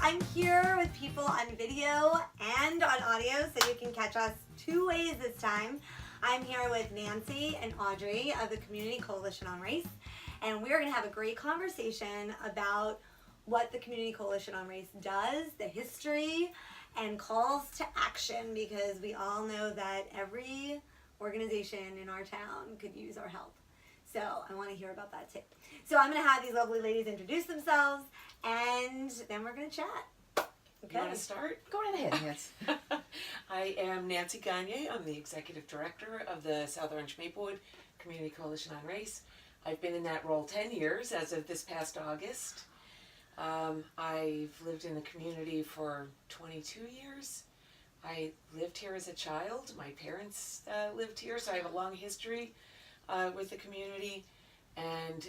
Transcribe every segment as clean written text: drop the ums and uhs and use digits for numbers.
I'm here with people on video and on audio, so you can catch us two ways this time. I'm here with Nancy and Audrey of the Community Coalition on Race, and we're going to have a great conversation about what the Community Coalition on Race does, the history, and calls to action, because we all know that every organization in our town could use our help. So I want to hear about that too. So I'm going to have these lovely ladies introduce themselves, and then we're going to chat. Okay. You want to start? Go right ahead, Nancy. I am Nancy Gagnier. I'm the Executive Director of the South Orange Maplewood Community Coalition on Race. I've been in that role 10 years as of this past August. I've lived in the community for 22 years. I lived here as a child. My parents lived here, so I have a long history with the community. And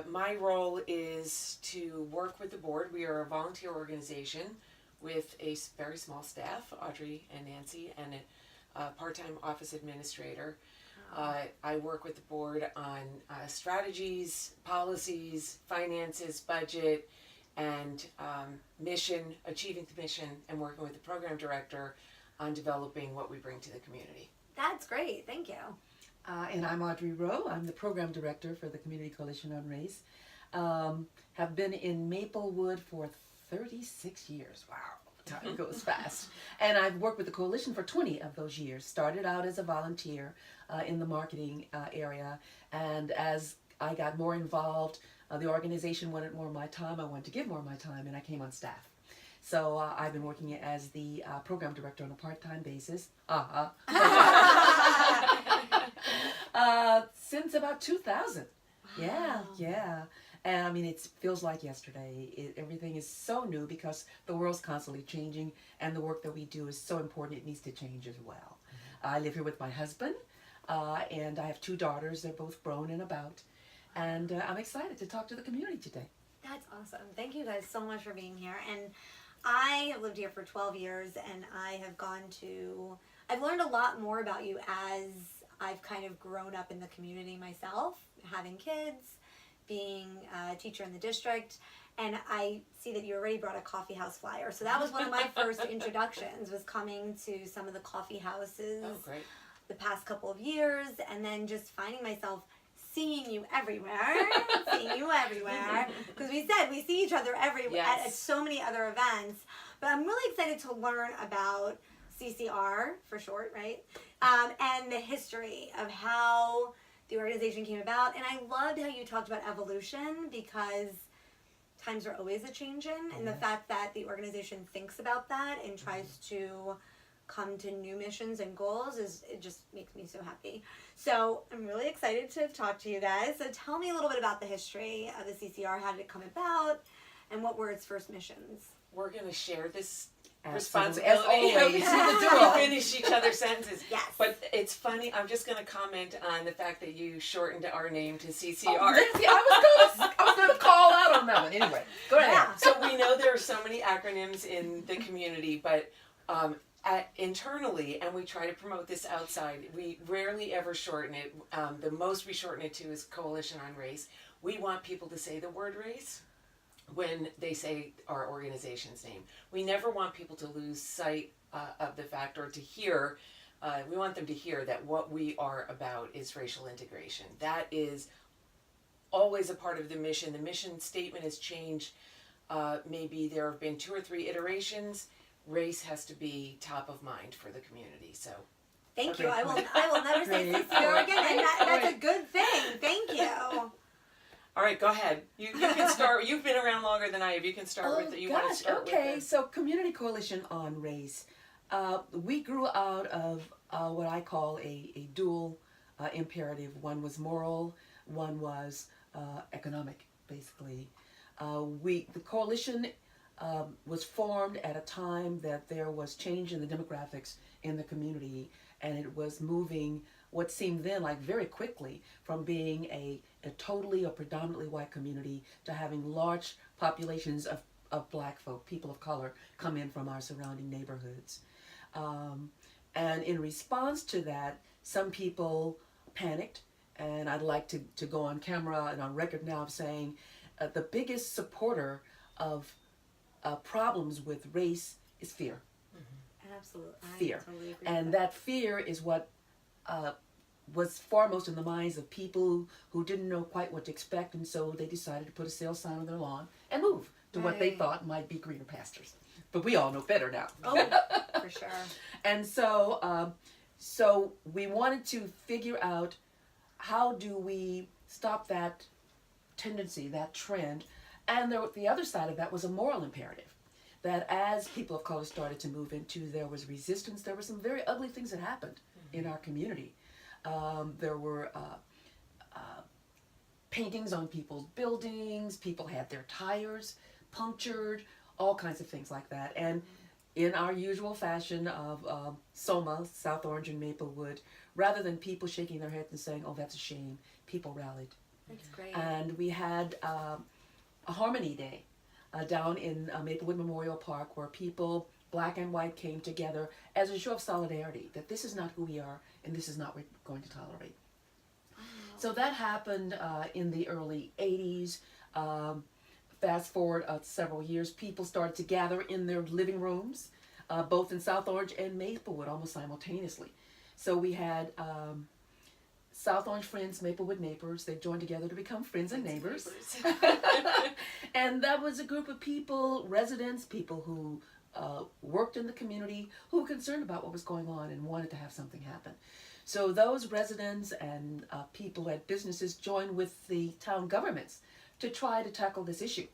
my role is to work with the board. We are a volunteer organization with a very small staff, Audrey and Nancy, and a part-time office administrator. I work with the board on strategies, policies, finances, budget, and mission, achieving the mission, and working with the program director on developing what we bring to the community. That's great, thank you. And I'm Audrey Rowe. I'm the program director for the Community Coalition on Race. Have been in Maplewood for 36 years. Wow, time goes fast. And I've worked with the coalition for 20 of those years. Started out as a volunteer in the marketing area, and as I got more involved, the organization wanted more of my time. I wanted to give more of my time, and I came on staff. So I've been working as the program director on a part-time basis. Since about 2000. Wow. Yeah. And I mean, it feels like yesterday. Everything is so new because the world's constantly changing, and the work that we do is so important. It needs to change as well. I live here with my husband, and I have two daughters. They're both grown and about. And I'm excited to talk to the community today. That's awesome. Thank you guys so much for being here. And I have lived here for 12 years, and I've learned a lot more about you as I've kind of grown up in the community myself, having kids, being a teacher in the district, and I see that you already brought a coffee house flyer. So that was one of my first introductions, was coming to some of the coffee houses the past couple of years, and then just finding myself seeing you everywhere, because we said we see each other everywhere at so many other events. But I'm really excited to learn about CCR, for short, right? And the history of how the organization came about. And I loved how you talked about evolution, because times are always a-changing, and the fact that the organization thinks about that and tries to come to new missions and goals, it just makes me so happy. So I'm really excited to talk to you guys. So tell me a little bit about the history of the CCR. How did it come about, and what were its first missions? We're going to share this responsibility. responsibility. As always, We finish each other's sentences. Yes. But it's funny, I'm just going to comment on the fact that you shortened our name to CCR. Oh, Nancy, I was going to call out on that one. Anyway, go ahead. Yeah. So we know there are so many acronyms in the community, but internally, and we try to promote this outside, we rarely ever shorten it. The most we shorten it to is Coalition on Race. We want people to say the word race when they say our organization's name. We never want people to lose sight of the fact, or to hear, we want them to hear that what we are about is racial integration. That is always a part of the mission. The mission statement has changed. Maybe there have been 2 or 3 iterations. Race has to be top of mind for the community. So thank you. I will never say CCR again, and that's a good thing. Thank you. All right, go ahead. You can start. You've been around longer than I have. You can start with it. You want to start with it? So Community Coalition on Race. We grew out of what I call a dual imperative. One was moral, one was economic, basically. The coalition was formed at a time that there was change in the demographics in the community, and it was moving what seemed then like very quickly from being a totally or predominantly white community to having large populations of black folk, people of color, come in from our surrounding neighborhoods. And in response to that, some people panicked, and I'd like to go on camera and on record now of saying the biggest supporter of problems with race is fear. Absolutely. Fear. I totally agree And with that fear is what was foremost in the minds of people who didn't know quite what to expect, and so they decided to put a sale sign on their lawn and move to what they Right. thought might be greener pastures. But we all know better now. Oh, for sure. And so, so we wanted to figure out how do we stop that tendency, that trend, and the other side of that was a moral imperative. That as people of color started to move into, there was resistance. There were some very ugly things that happened in our community. There were paintings on people's buildings. People had their tires punctured, all kinds of things like that. And in our usual fashion of SOMA, South Orange and Maplewood, rather than people shaking their heads and saying, "Oh, that's a shame," people rallied. That's great. And we had a Harmony Day down in Maplewood Memorial Park, where people, black and white, came together as a show of solidarity, that this is not who we are and this is not what we're going to tolerate. Wow. So that happened in the early 80s. Fast forward several years, people started to gather in their living rooms, both in South Orange and Maplewood, almost simultaneously. So we had South Orange Friends, Maplewood Neighbors. They joined together to become Friends and Neighbors. And that was a group of people, residents, people who worked in the community, who were concerned about what was going on and wanted to have something happen. So those residents and people who had businesses joined with the town governments to try to tackle this issue.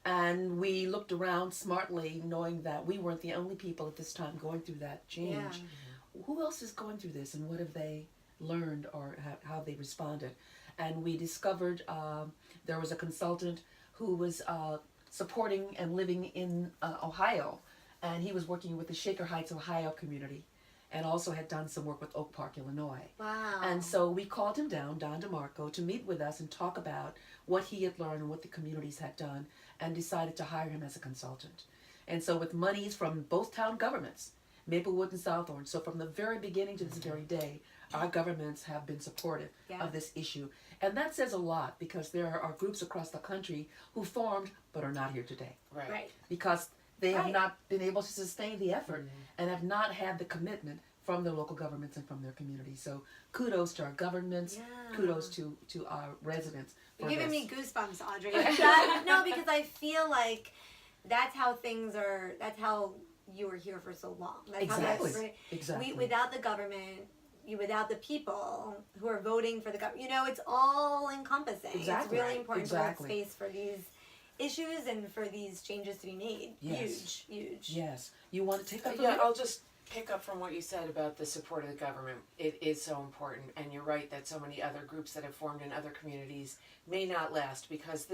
And we looked around smartly, knowing that we weren't the only people at this time going through that change. Yeah. Who else is going through this, and what have they learned, or how they responded? And we discovered there was a consultant who was supporting and living in Ohio, and he was working with the Shaker Heights, Ohio community, and also had done some work with Oak Park, Illinois. Wow. And so we called him down, Don DeMarco, to meet with us and talk about what he had learned and what the communities had done, and decided to hire him as a consultant. And so with monies from both town governments, Maplewood and South Orange, so from the very beginning to this very day, our governments have been supportive of this issue. And that says a lot, because there are groups across the country who formed but are not here today. Right. Because they have not been able to sustain the effort and have not had the commitment from their local governments and from their communities. So kudos to our governments, kudos to our residents. You're giving this. me goosebumps, Audrey. No, because I feel like that's how things are, that's how you were here for so long. That's Exactly. How that's, Exactly. without the government, without the people who are voting for the government, it's all encompassing. Exactly. It's really important Exactly. to hold space for these issues and for these changes to be made. Yes. Huge. Yes. You want to take up? Yeah, I'll just pick up from what you said about the support of the government. It is so important, and you're right that so many other groups that have formed in other communities may not last, because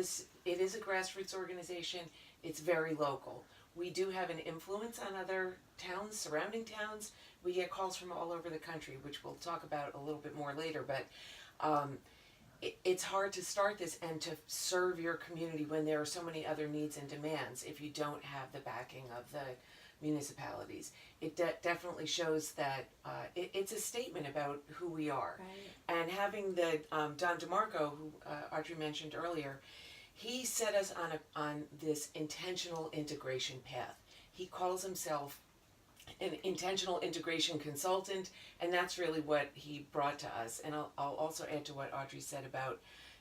it is a grassroots organization. It's very local. We do have an influence on other towns, surrounding towns. We get calls from all over the country, which we'll talk about a little bit more later, but it's hard to start this and to serve your community when there are so many other needs and demands if you don't have the backing of the municipalities. It definitely shows that it's a statement about who we are. Right. And having the Don DeMarco, who Audrey mentioned earlier, he set us on this intentional integration path. He calls himself an intentional integration consultant, and that's really what he brought to us. And I'll also add to what Audrey said about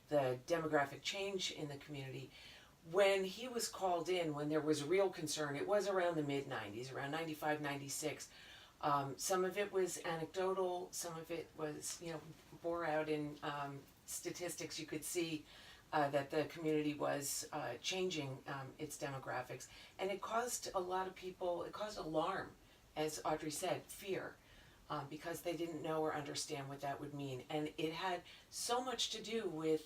the demographic change in the community. When he was called in, when there was real concern, it was around the mid-90s, around 95, 96. Some of it was anecdotal, some of it was, bore out in statistics. You could see that the community was changing its demographics. And it caused a lot of people, it caused alarm, as Audrey said, fear, because they didn't know or understand what that would mean. And it had so much to do with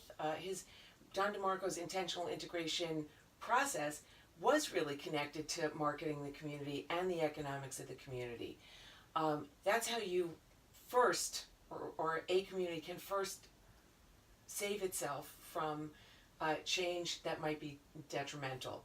Don DeMarco's intentional integration process was really connected to marketing the community and the economics of the community. That's how you first, or a community can first save itself from change that might be detrimental.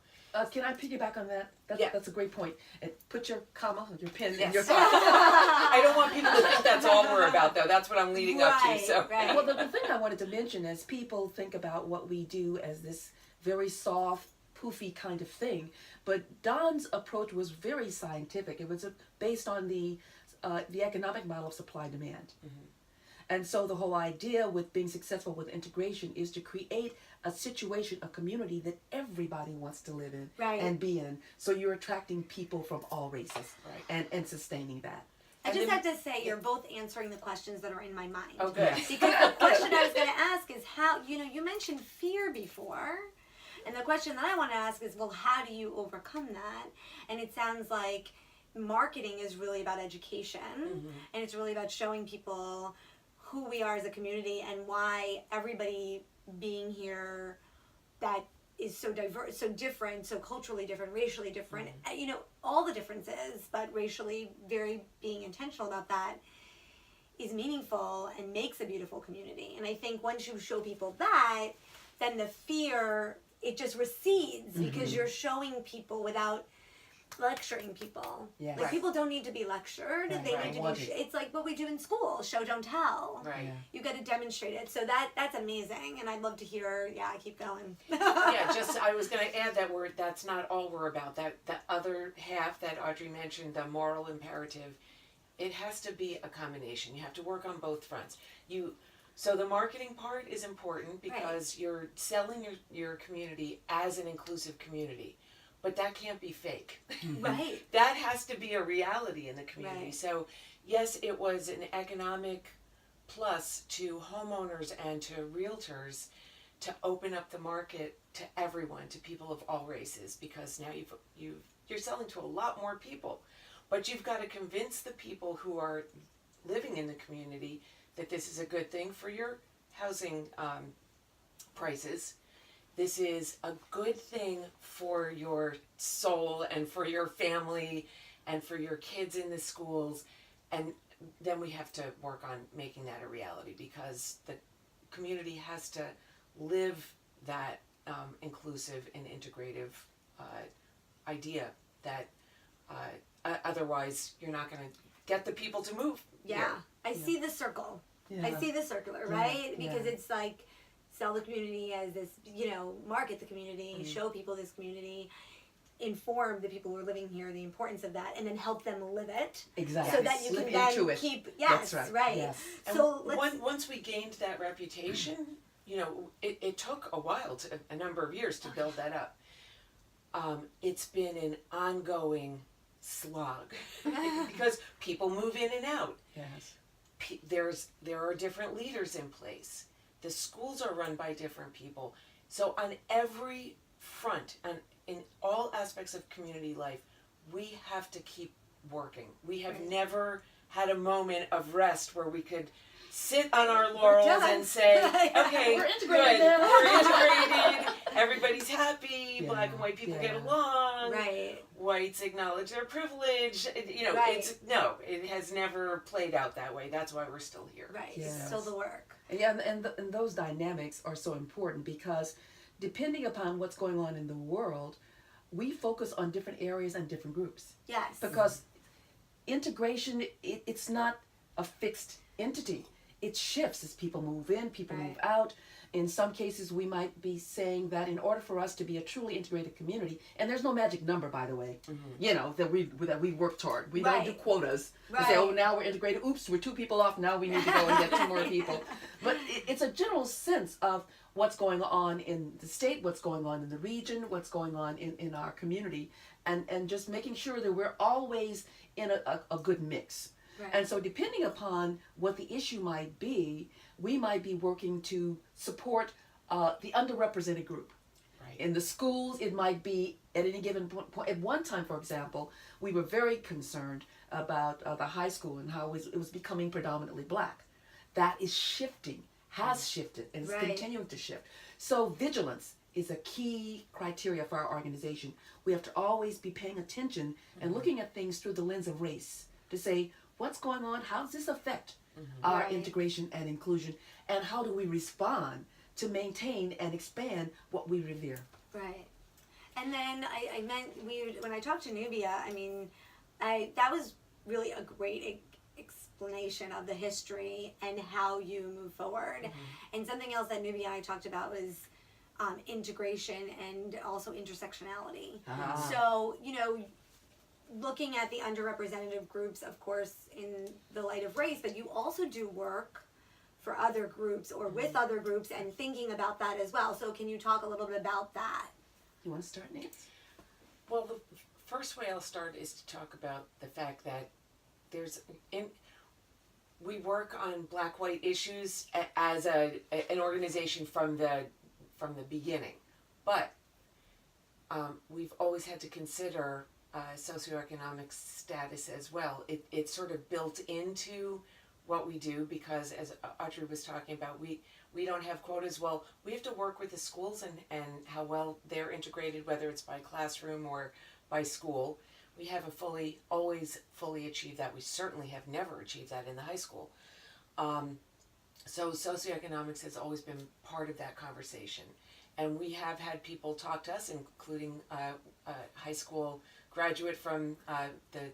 Can I piggyback on that? That's a great point. And put your comma, your pen in Yes. your pocket. I don't want people to think that's all we're about, though. That's what I'm leading up to. So. Right. Well, the thing I wanted to mention is people think about what we do as this very soft, poofy kind of thing. But Don's approach was very scientific. It was based on the economic model of supply and demand. And so the whole idea with being successful with integration is to create a situation, a community that everybody wants to live in and be in. So you're attracting people from all races and sustaining that. I just have to say, you're both answering the questions that are in my mind. Oh, good. Because the question I was going to ask is how, you mentioned fear before. And the question that I want to ask is, well, how do you overcome that? And it sounds like marketing is really about education. And it's really about showing people who we are as a community and why everybody being here that is so diverse, so different, so culturally different, racially different, all the differences, but racially very being intentional about that is meaningful and makes a beautiful community. And I think once you show people that, then the fear, it just recedes because you're showing people without lecturing people. Like people don't need to be lectured. They need to be. It's like what we do in school: show, don't tell. You got to demonstrate it. So that's amazing, and I'd love to hear. Yeah, keep going. I was going to add that word. That's not all we're about. That other half that Audrey mentioned, the moral imperative. It has to be a combination. You have to work on both fronts. So the marketing part is important because you're selling your community as an inclusive community. But that can't be fake. That has to be a reality in the community. So yes, it was an economic plus to homeowners and to realtors to open up the market to everyone, to people of all races, because now you're selling to a lot more people. But you've got to convince the people who are living in the community that this is a good thing for your housing prices. This is a good thing for your soul and for your family and for your kids in the schools. And then we have to work on making that a reality because the community has to live that inclusive and integrative idea that otherwise you're not going to get the people to move. I see the circle. I see the circular, right? Because it's like, sell the community as this, market the community, show people this community, inform the people who are living here the importance of that, and then help them live it. Exactly. So that you can then keep, That's right. Yes. So once we gained that reputation, it took a while, a number of years to build that up. It's been an ongoing slog because people move in and out. There are different leaders in place. The schools are run by different people. So on every front, and in all aspects of community life, we have to keep working. We have never had a moment of rest where we could sit on our laurels and say, okay, we're integrated. We're integrated. Everybody's happy. Black and white people get along. Whites acknowledge their privilege. It has never played out that way. That's why we're still here. It's still the work. And those dynamics are so important because depending upon what's going on in the world, we focus on different areas and different groups. Because integration, it's not a fixed entity. It shifts as people move in, people move out. In some cases, we might be saying that in order for us to be a truly integrated community, and there's no magic number, by the way, that we work toward. We don't do quotas. We say, oh, now we're integrated. Oops, we're 2 people off. Now we need to go and get 2 more people. But it's a general sense of what's going on in the state, what's going on in the region, what's going on in our community, and just making sure that we're always in a good mix. And so depending upon what the issue might be, we might be working to support the underrepresented group. In the schools, it might be at any given point. At one time, for example, we were very concerned about the high school and how it was becoming predominantly black. That is shifting, has shifted, and is continuing to shift. So vigilance is a key criteria for our organization. We have to always be paying attention and looking at things through the lens of race to say, what's going on? How does this affect our integration and inclusion? And how do we respond to maintain and expand what we revere? And then I meant, when I talked to Nubia, that was really a great explanation of the history and how you move forward. And something else that Nubia and I talked about was integration and also intersectionality. Ah. So, looking at the underrepresented groups, of course, in the light of race, but you also do work for other groups or with other groups and thinking about that as well. So can you talk a little bit about that? You want to start, Nancy? Well, the first way I'll start is to talk about the fact that we work on black-white issues as an organization from the beginning, but we've always had to consider socioeconomic status as well. It's sort of built into what we do because, as Audrey was talking about, we don't have quotas. Well, we have to work with the schools and how well they're integrated, whether it's by classroom or by school. We haven't always fully achieved that. We certainly have never achieved that in the high school. So socioeconomics has always been part of that conversation. And we have had people talk to us, including a high school graduate from the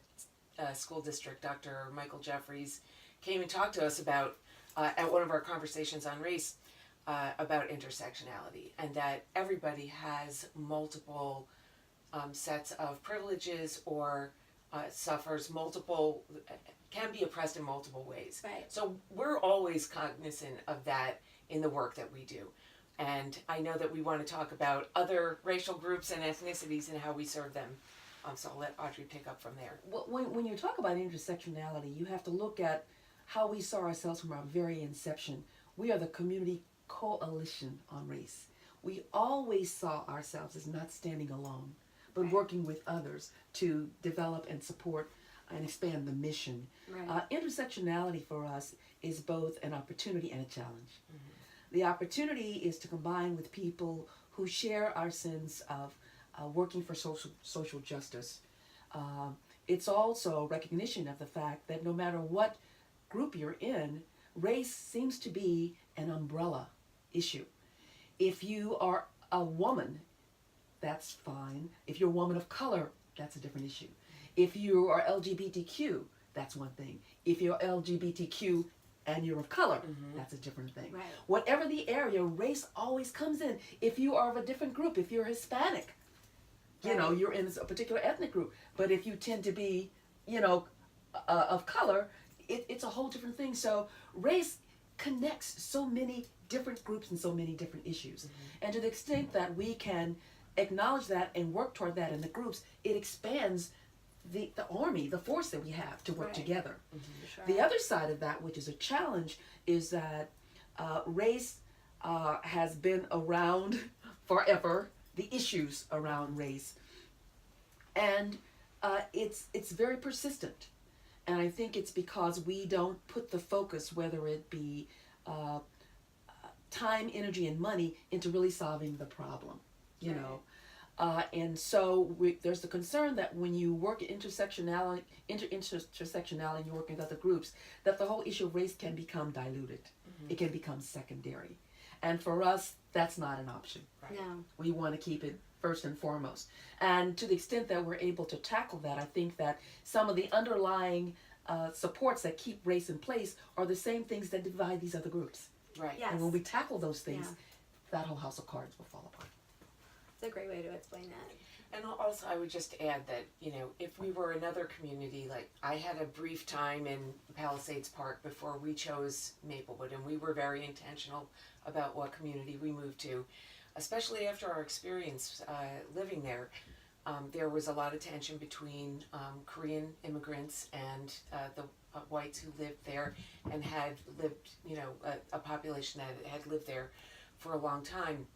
school district, Dr. Michael Jeffries, came and talked to us about, at one of our conversations on race, about intersectionality, and that everybody has multiple sets of privileges or suffers can be oppressed in multiple ways. Right. So we're always cognizant of that in the work that we do. And I know that we want to talk about other racial groups and ethnicities and how we serve them. So I'll let Audrey pick up from there. Well, when you talk about intersectionality, you have to look at how we saw ourselves from our very inception. We are the community coalition on race. We always saw ourselves as not standing alone, but working with others to develop and support and expand the mission. Right. Intersectionality for us is both an opportunity and a challenge. The opportunity is to combine with people who share our sense of working for social justice. It's also recognition of the fact that no matter what group you're in, race seems to be an umbrella issue. If you are a woman, that's fine. If you're a woman of color, that's a different issue. If you are LGBTQ, that's one thing. If you're LGBTQ and you're of color, that's a different thing. Right. Whatever the area, race always comes in. If you are of a different group, if you're Hispanic, you're in a particular ethnic group. But if you tend to be, of color, it's a whole different thing. So race connects so many different groups and so many different issues. And to the extent that we can acknowledge that and work toward that in the groups, it expands the army, the force that we have to work together. Sure. The other side of that, which is a challenge, is that race has been around forever, the issues around race. And it's very persistent. And I think it's because we don't put the focus, whether it be time, energy, and money, into really solving the problem, and so there's the concern that when you work at intersectionality, and you're working with other groups, that the whole issue of race can become diluted. It can become secondary. And for us, that's not an option. Right. No. We want to keep it first and foremost. And to the extent that we're able to tackle that, I think that some of the underlying supports that keep race in place are the same things that divide these other groups. Right. Yes. And when we tackle those things, that whole house of cards will fall apart. It's a great way to explain that. And also, I would just add that, if we were another community, like I had a brief time in Palisades Park before we chose Maplewood, and we were very intentional about what community we moved to, especially after our experience living there. There was a lot of tension between Korean immigrants and the whites who lived there and had lived, a population that had lived there for a long time.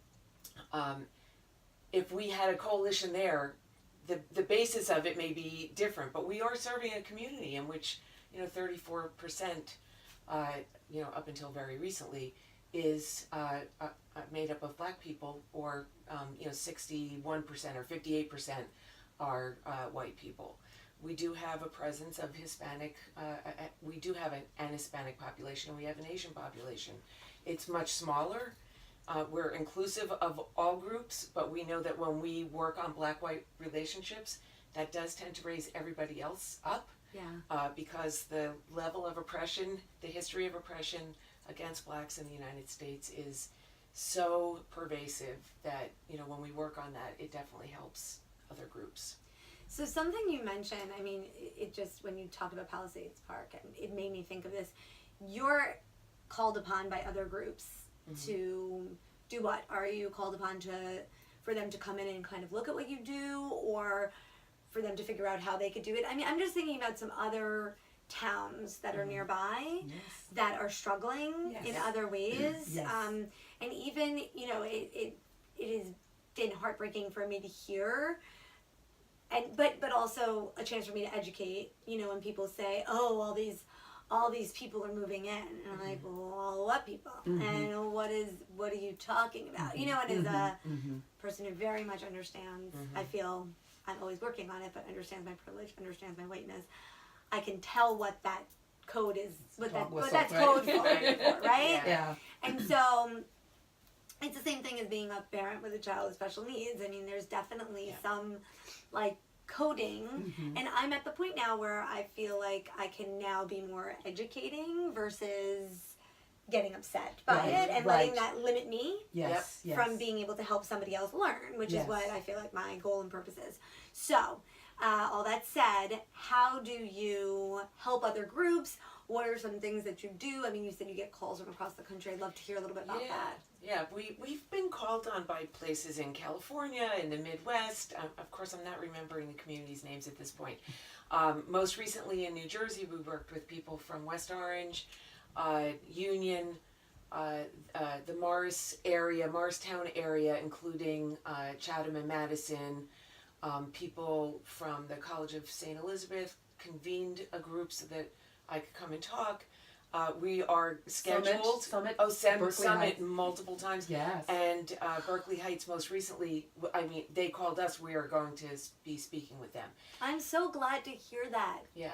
If we had a coalition there, the basis of it may be different, but we are serving a community in which 34%, up until very recently, is made up of black people, or 61% or 58% are white people. We do have a presence of Hispanic. We do have an Hispanic population. We have an Asian population. It's much smaller. We're inclusive of all groups, but we know that when we work on black-white relationships, that does tend to raise everybody else up. Yeah. Because the level of oppression, the history of oppression against blacks in the United States is so pervasive that, you know, when we work on that, it definitely helps other groups. So something you mentioned, I mean, it just, when you talk about Palisades Park, it made me think of this. You're called upon by other groups to do what? Are you called upon for them to come in and kind of look at what you do, or for them to figure out how they could do it? I mean, I'm just thinking about some other towns that are nearby that are struggling in other ways. And even, you know, it has been heartbreaking for me to hear, and but also a chance for me to educate, you know, when people say, oh, all these people are moving in, and I'm like, well, what people? And what are you talking about? You know, and as a person who very much understands, I feel I'm always working on it, but understands my privilege, understands my whiteness, I can tell what that code is, what that's code for, right? Yeah. And so it's the same thing as being a parent with a child with special needs. I mean, there's definitely some like coding, and I'm at the point now where I feel like I can now be more educating versus getting upset by it and letting that limit me from being able to help somebody else learn, which is what I feel like my goal and purpose is. So, all that said, how do you help other groups? What are some things that you do? I mean, you said you get calls from across the country. I'd love to hear a little bit about that. Yeah, we've been called on by places in California, in the Midwest. Of course, I'm not remembering the communities' names at this point. Most recently in New Jersey, we worked with people from West Orange, Union, the Morristown area, including Chatham and Madison. People from the College of St. Elizabeth convened a group so that I could come and talk. We are scheduled Summit Summit multiple times. Yes. And Berkeley Heights most recently, I mean, they called us. We are going to be speaking with them. I'm so glad to hear that. Yeah.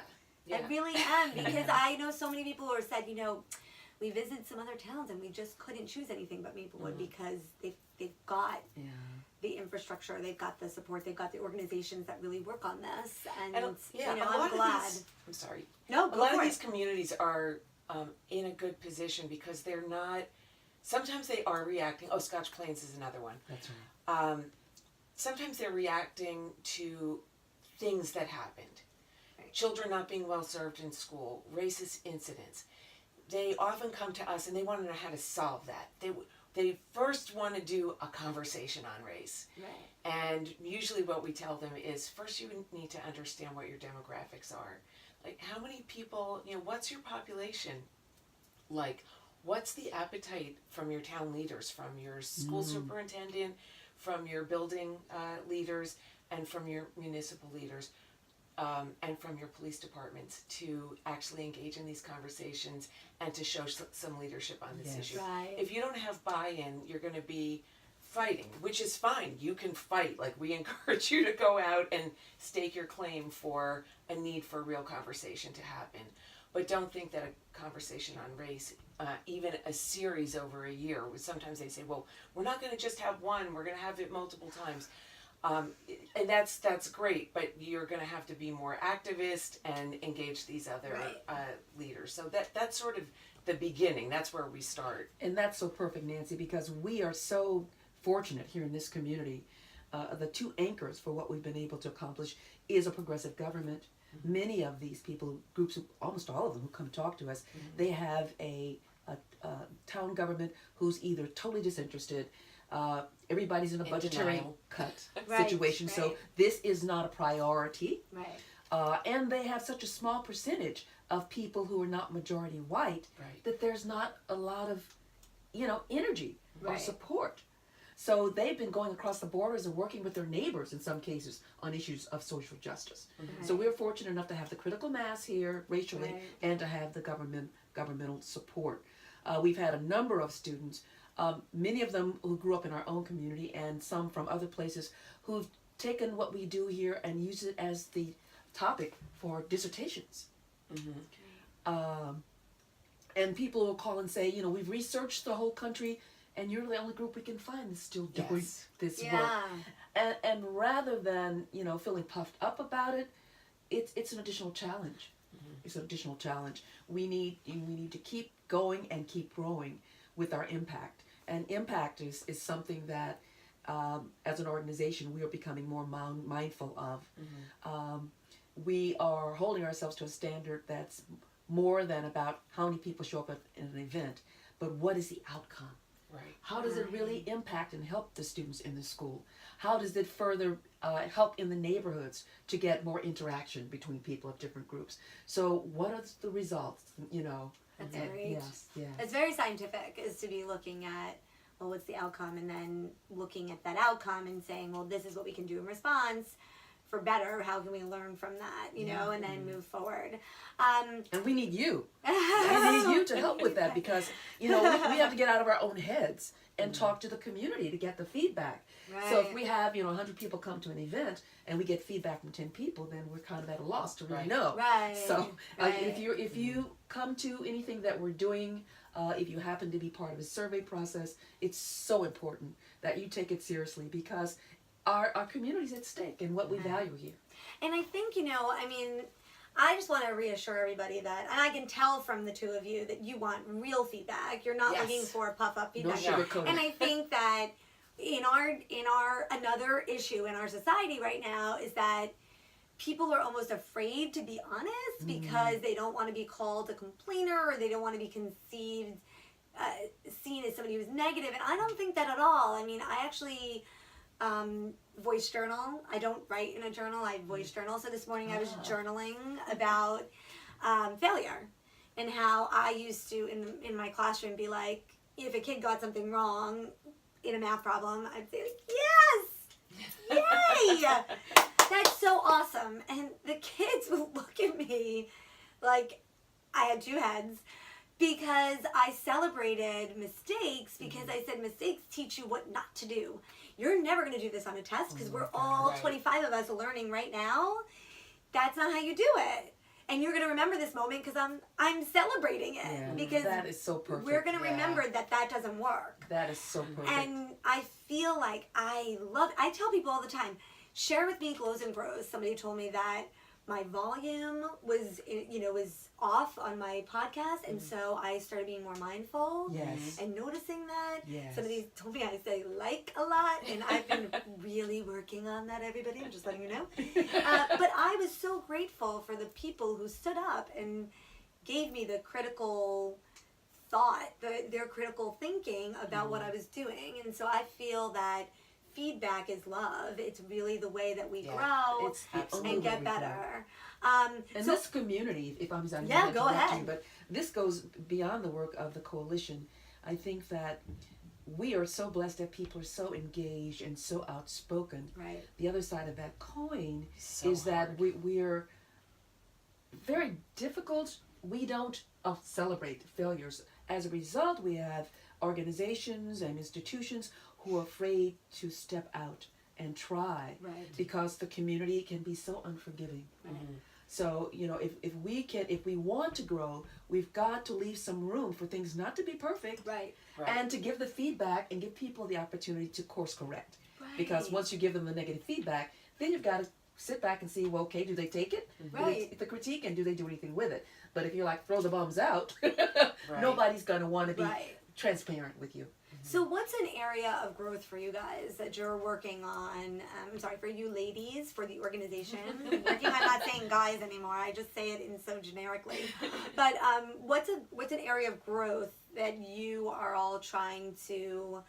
I really am, because I know so many people who have said, you know, we visited some other towns and we just couldn't choose anything but Maplewood because they've got the infrastructure, they've got the support, they've got the organizations that really work on this, and you know, I'm glad. I'm sorry. No, a lot of these communities are in a good position because they're not. Sometimes they are reacting. Oh, Scotch Plains is another one. That's right. Sometimes they're reacting to things that happened. Children not being well served in school, racist incidents. They often come to us and they want to know how to solve that. They first want to do a conversation on race. Right. And usually what we tell them is, first you need to understand what your demographics are. Like, how many people, you know, what's your population like? What's the appetite from your town leaders, from your school superintendent, from your building leaders, and from your municipal leaders? And from your police departments to actually engage in these conversations and to show some leadership on this issue. Right. If you don't have buy-in, you're going to be fighting, which is fine. You can fight. Like, we encourage you to go out and stake your claim for a need for real conversation to happen. But don't think that a conversation on race, even a series over a year, sometimes they say, well, we're not going to just have one, we're going to have it multiple times. And that's great, but you're going to have to be more activist and engage these other leaders. So that's sort of the beginning. That's where we start. And that's so perfect, Nancy, because we are so fortunate here in this community. The two anchors for what we've been able to accomplish is a progressive government. Many of these people, groups, almost all of them who come talk to us, they have a town government who's either totally disinterested, everybody's in a budgetary cut situation, so this is not a priority. Right. And they have such a small percentage of people who are not majority white that there's not a lot of, you know, energy or support. So they've been going across the borders and working with their neighbors in some cases on issues of social justice. So we're fortunate enough to have the critical mass here racially and to have the governmental support. We've had a number of students, many of them who grew up in our own community and some from other places, who've taken what we do here and used it as the topic for dissertations. And people will call and say, you know, we've researched the whole country and you're the only group we can find that's still doing this work. And rather than, you know, feeling puffed up about it, it's an additional challenge. It's an additional challenge. We need to keep going and keep growing with our impact. And impact is something that, as an organization, we are becoming more mindful of. We are holding ourselves to a standard that's more than about how many people show up at an event, but what is the outcome? Right. How does it really impact and help the students in the school? How does it further help in the neighborhoods to get more interaction between people of different groups? So what are the results, you know? That's great. Yes, yes. It's very scientific, is to be looking at, well, what's the outcome, and then looking at that outcome and saying, well, this is what we can do in response for better. How can we learn from that, you know, and then move forward. And we need you. We need you to help with that, because, you know, we have to get out of our own heads and talk to the community to get the feedback. Right. So if we have, 100 people come to an event and we get feedback from 10 people, then we're kind of at a loss to really know. Right. So if you come to anything that we're doing, if you happen to be part of a survey process, it's so important that you take it seriously, because our community's at stake and what we value here. And I think, I just want to reassure everybody that, and I can tell from the two of you that you want real feedback. You're not looking for puff up feedback. No sugarcoating. And I think that in our another issue in our society right now is that people are almost afraid to be honest because they don't want to be called a complainer, or they don't want to be seen as somebody who's negative. And I don't think that at all. I actually voice journal. I don't write in a journal, I voice journal. So this morning I was journaling about failure, and how I used to in my classroom be like, if a kid got something wrong in a math problem, I'd say like, yes, yay, that's so awesome. And the kids would look at me like I had two heads, because I celebrated mistakes, because I said mistakes teach you what not to do. You're never going to do this on a test, because we're all 25 of us learning right now. That's not how you do it. And you're going to remember this moment because I'm celebrating it. Yeah, because that is so perfect. We're going to remember that doesn't work. That is so perfect. And I feel like I tell people all the time, share with me glows and grows. Somebody told me that my volume was off on my podcast, and so I started being more mindful and noticing that. Yes. Somebody told me I say like a lot, and I've been really working on that, everybody. I'm just letting you know. But I was so grateful for the people who stood up and gave me the critical thought, their critical thinking about what I was doing. And so I feel that feedback is love. It's really the way that we grow and get better. And this community, if I'm sorry, go ahead. But this goes beyond the work of the coalition. I think that we are so blessed that people are so engaged and so outspoken. Right. The other side of that coin is that we're very difficult. We don't celebrate failures. As a result, we have organizations and institutions who are afraid to step out and try, because the community can be so unforgiving. So, if we want to grow, we've got to leave some room for things not to be perfect, and to give the feedback and give people the opportunity to course correct. Because once you give them the negative feedback, then you've got to sit back and see, well, okay, do they take it? Do they take the critique, and do they do anything with it? But if you're like, throw the bombs out, nobody's going to want to be transparent with you. So what's an area of growth for you guys that you're working on? For you ladies, for the organization. I'm not saying guys anymore. I just say it in so generically. But what's an area of growth that you are all trying to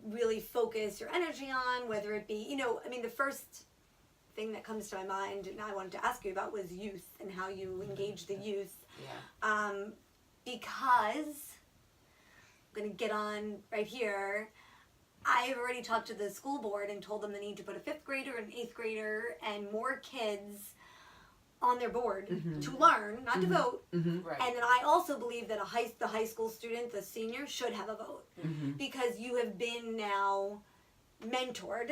really focus your energy on? Whether it be, the first thing that comes to my mind, and I wanted to ask you about, was youth and how you engage the youth. Because I'm going to get on right here. I've already talked to the school board and told them they need to put a 5th grader, an 8th grader, and more kids on their board to learn, not to vote. And then I also believe that the high school student, the senior, should have a vote. Because you have been now mentored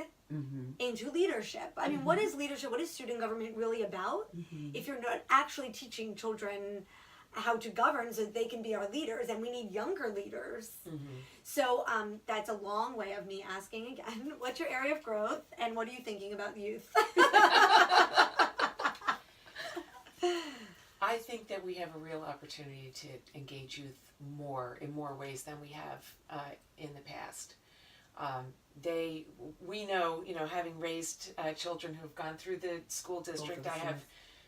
into leadership. What is leadership? What is student government really about? If you're not actually teaching children how to govern so that they can be our leaders, and we need younger leaders. So that's a long way of me asking again, what's your area of growth, and what are you thinking about youth? I think that we have a real opportunity to engage youth in more ways than we have in the We know, having raised children who've gone through the school district, I have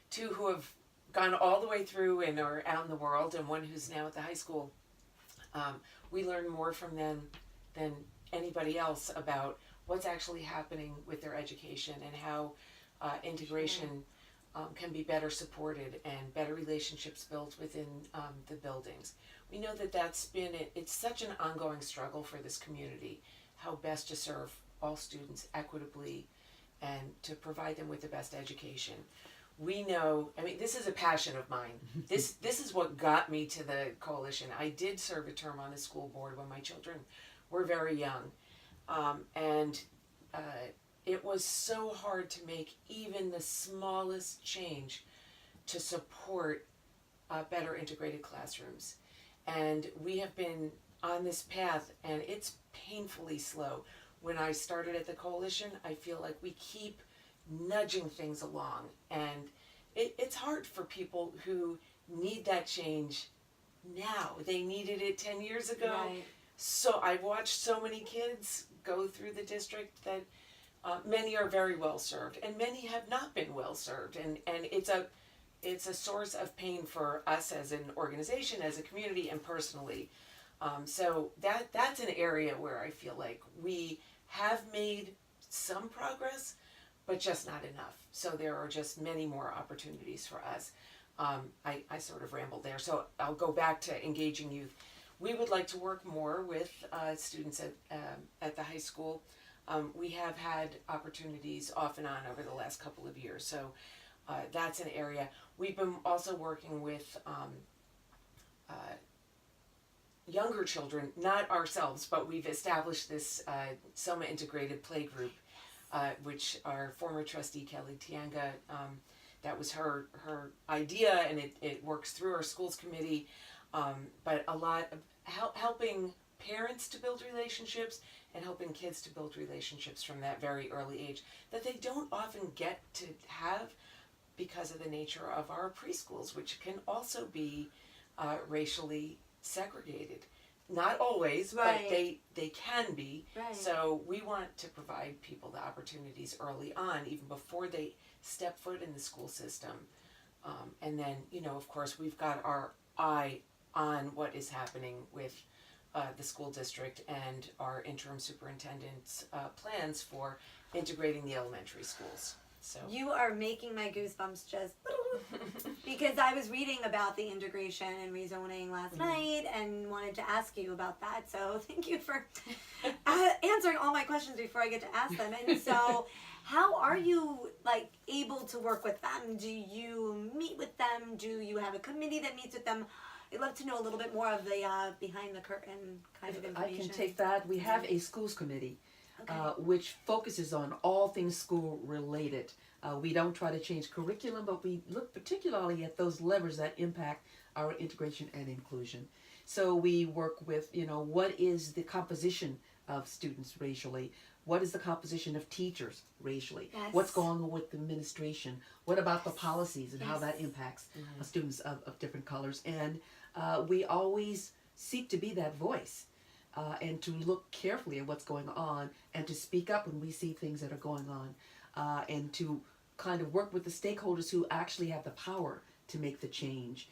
two who have gone all the way through and are out in the world, and one who's now at the high school. We learn more from them than anybody else about what's actually happening with their education and how integration can be better supported and better relationships built within the buildings. We know that it's such an ongoing struggle for this community, how best to serve all students equitably and to provide them with the best education. We know, this is a passion of mine. This is what got me to the coalition. I did serve a term on the school board when my children were very young. And it was so hard to make even the smallest change to support better integrated classrooms. And we have been on this path, and it's painfully slow. When I started at the coalition, I feel like we keep nudging things along, and it's hard for people who need that change now. They needed it 10 years ago. Right. So I've watched so many kids go through the district that many are very well served, and many have not been well served, and it's a source of pain for us as an organization, as a community, and personally. So that's an area where I feel like we have made some progress, but just not enough. So there are just many more opportunities for us. I sort of rambled there, so I'll go back to engaging youth. We would like to work more with students at the high school. We have had opportunities off and on over the last couple of years, so that's an area. We've been also working with younger children, not ourselves, but we've established this SOMA integrated play group, which our former trustee Kelly Tianga, that was her idea, and it works through our schools committee, but a lot of helping parents to build relationships and helping kids to build relationships from that very early age that they don't often get to have because of the nature of our preschools, which can also be racially segregated. Not always, right. But they can be. Right. So we want to provide people the opportunities early on, even before they step foot in the school system. And then, of course, we've got our eye on what is happening with the school district and our interim superintendent's plans for integrating the elementary schools. So you are making my goosebumps just because I was reading about the integration and rezoning last night and wanted to ask you about that. So thank you for answering all my questions before I get to ask them. And so how are you able to work with them? Do you meet with them? Do you have a committee that meets with them? I'd love to know a little bit more of the behind the curtain kind of information. I can take that. We have a schools committee, okay. Which focuses on all things school related. We don't try to change curriculum, but we look particularly at those levers that impact our integration and inclusion. So we work with, what is the composition of students racially? What is the composition of teachers racially? Yes. What's going on with administration? What about the policies and how that impacts students of different colors? And we always seek to be that voice and to look carefully at what's going on and to speak up when we see things that are going on and to kind of work with the stakeholders who actually have the power to make the change.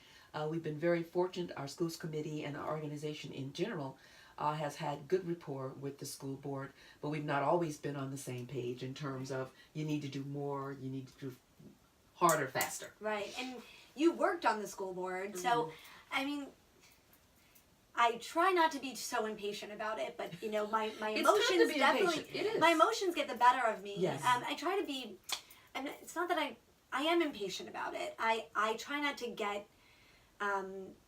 We've been very fortunate. Our schools committee and our organization in general has had good rapport with the school board, but we've not always been on the same page in terms of you need to do more, you need to do harder, faster. Right, and you worked on the school board, so I try not to be so impatient about it, but my emotions definitely my emotions get the better of me. Yes. I try to be, and it's not that I am impatient about it. I try not to get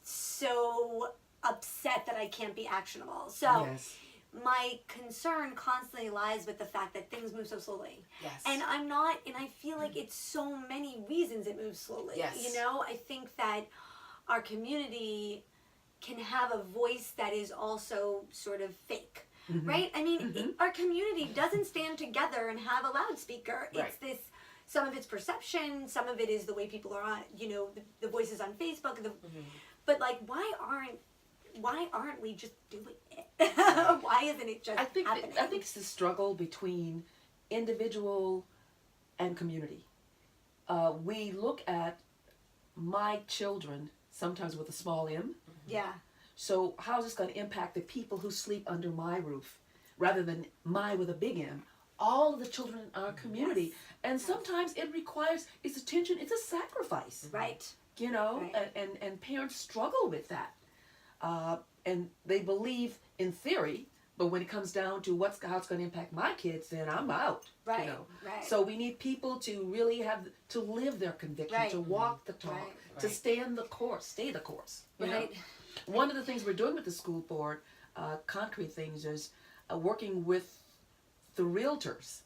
so upset that I can't be actionable. So yes. My concern constantly lies with the fact that things move so slowly. Yes. And I feel like it's so many reasons it moves slowly. Yes. I think that our community can have a voice that is also sort of fake, right? Our community doesn't stand together and have a loudspeaker. Right. It's this, some of it's perception, some of it is the way people are on, the voices on Facebook, but why aren't why aren't we just doing it? Why isn't it just happening? I think it's the struggle between individual and community. We look at my children sometimes with a small m. Yeah. So how is this going to impact the people who sleep under my roof rather than my with a big M? All of the children in our community. Yes. And sometimes it requires, it's attention, it's a sacrifice. Right. You know, Right. and parents struggle with that. And they believe in theory, but when it comes down to how it's going to impact my kids, then I'm out. Right. You know? Right. So we need people to really to live their conviction, Right. to walk the talk, Right. to Right. stay the course. You know? Right. One of the things we're doing with the school board, concrete things, is working with the realtors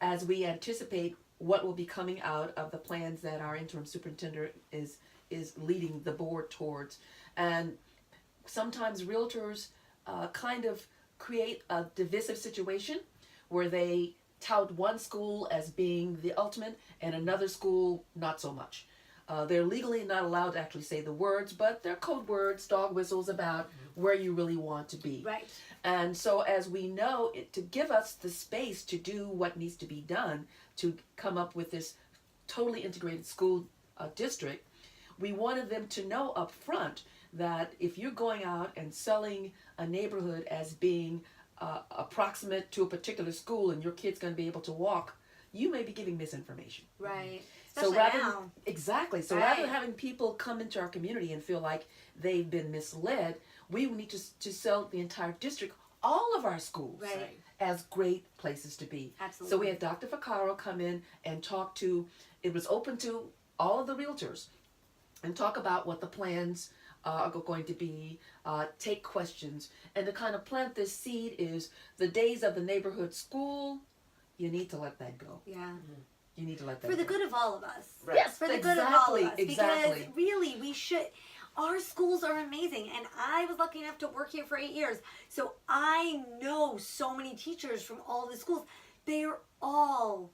as we anticipate what will be coming out of the plans that our interim superintendent is leading the board towards. And sometimes realtors kind of create a divisive situation where they tout one school as being the ultimate and another school not so much. They're legally not allowed to actually say the words, but they're code words, dog whistles about where you really want to be. Right. And so as we know, to give us the space to do what needs to be done to come up with this totally integrated school district, we wanted them to know up front that if you're going out and selling a neighborhood as being approximate to a particular school and your kid's going to be able to walk, you may be giving misinformation. Right. So Especially rather now. exactly. So Right. rather than having people come into our community and feel like they've been misled, we need to sell the entire district, all of our schools, Right. as great places to be. Absolutely. So we had Dr. Vaccaro come in and talk to. It was open to all of the realtors, and talk about what the plans are going to be. Take questions, and to kind of plant this seed is the days of the neighborhood school. You need to let that go. Yeah. You need to let that For go. the good of all of us. Right. Yes, For the good of all of us. exactly. Because really, we should. Our schools are amazing, and I was lucky enough to work here for 8 years. So I know so many teachers from all the schools. They're all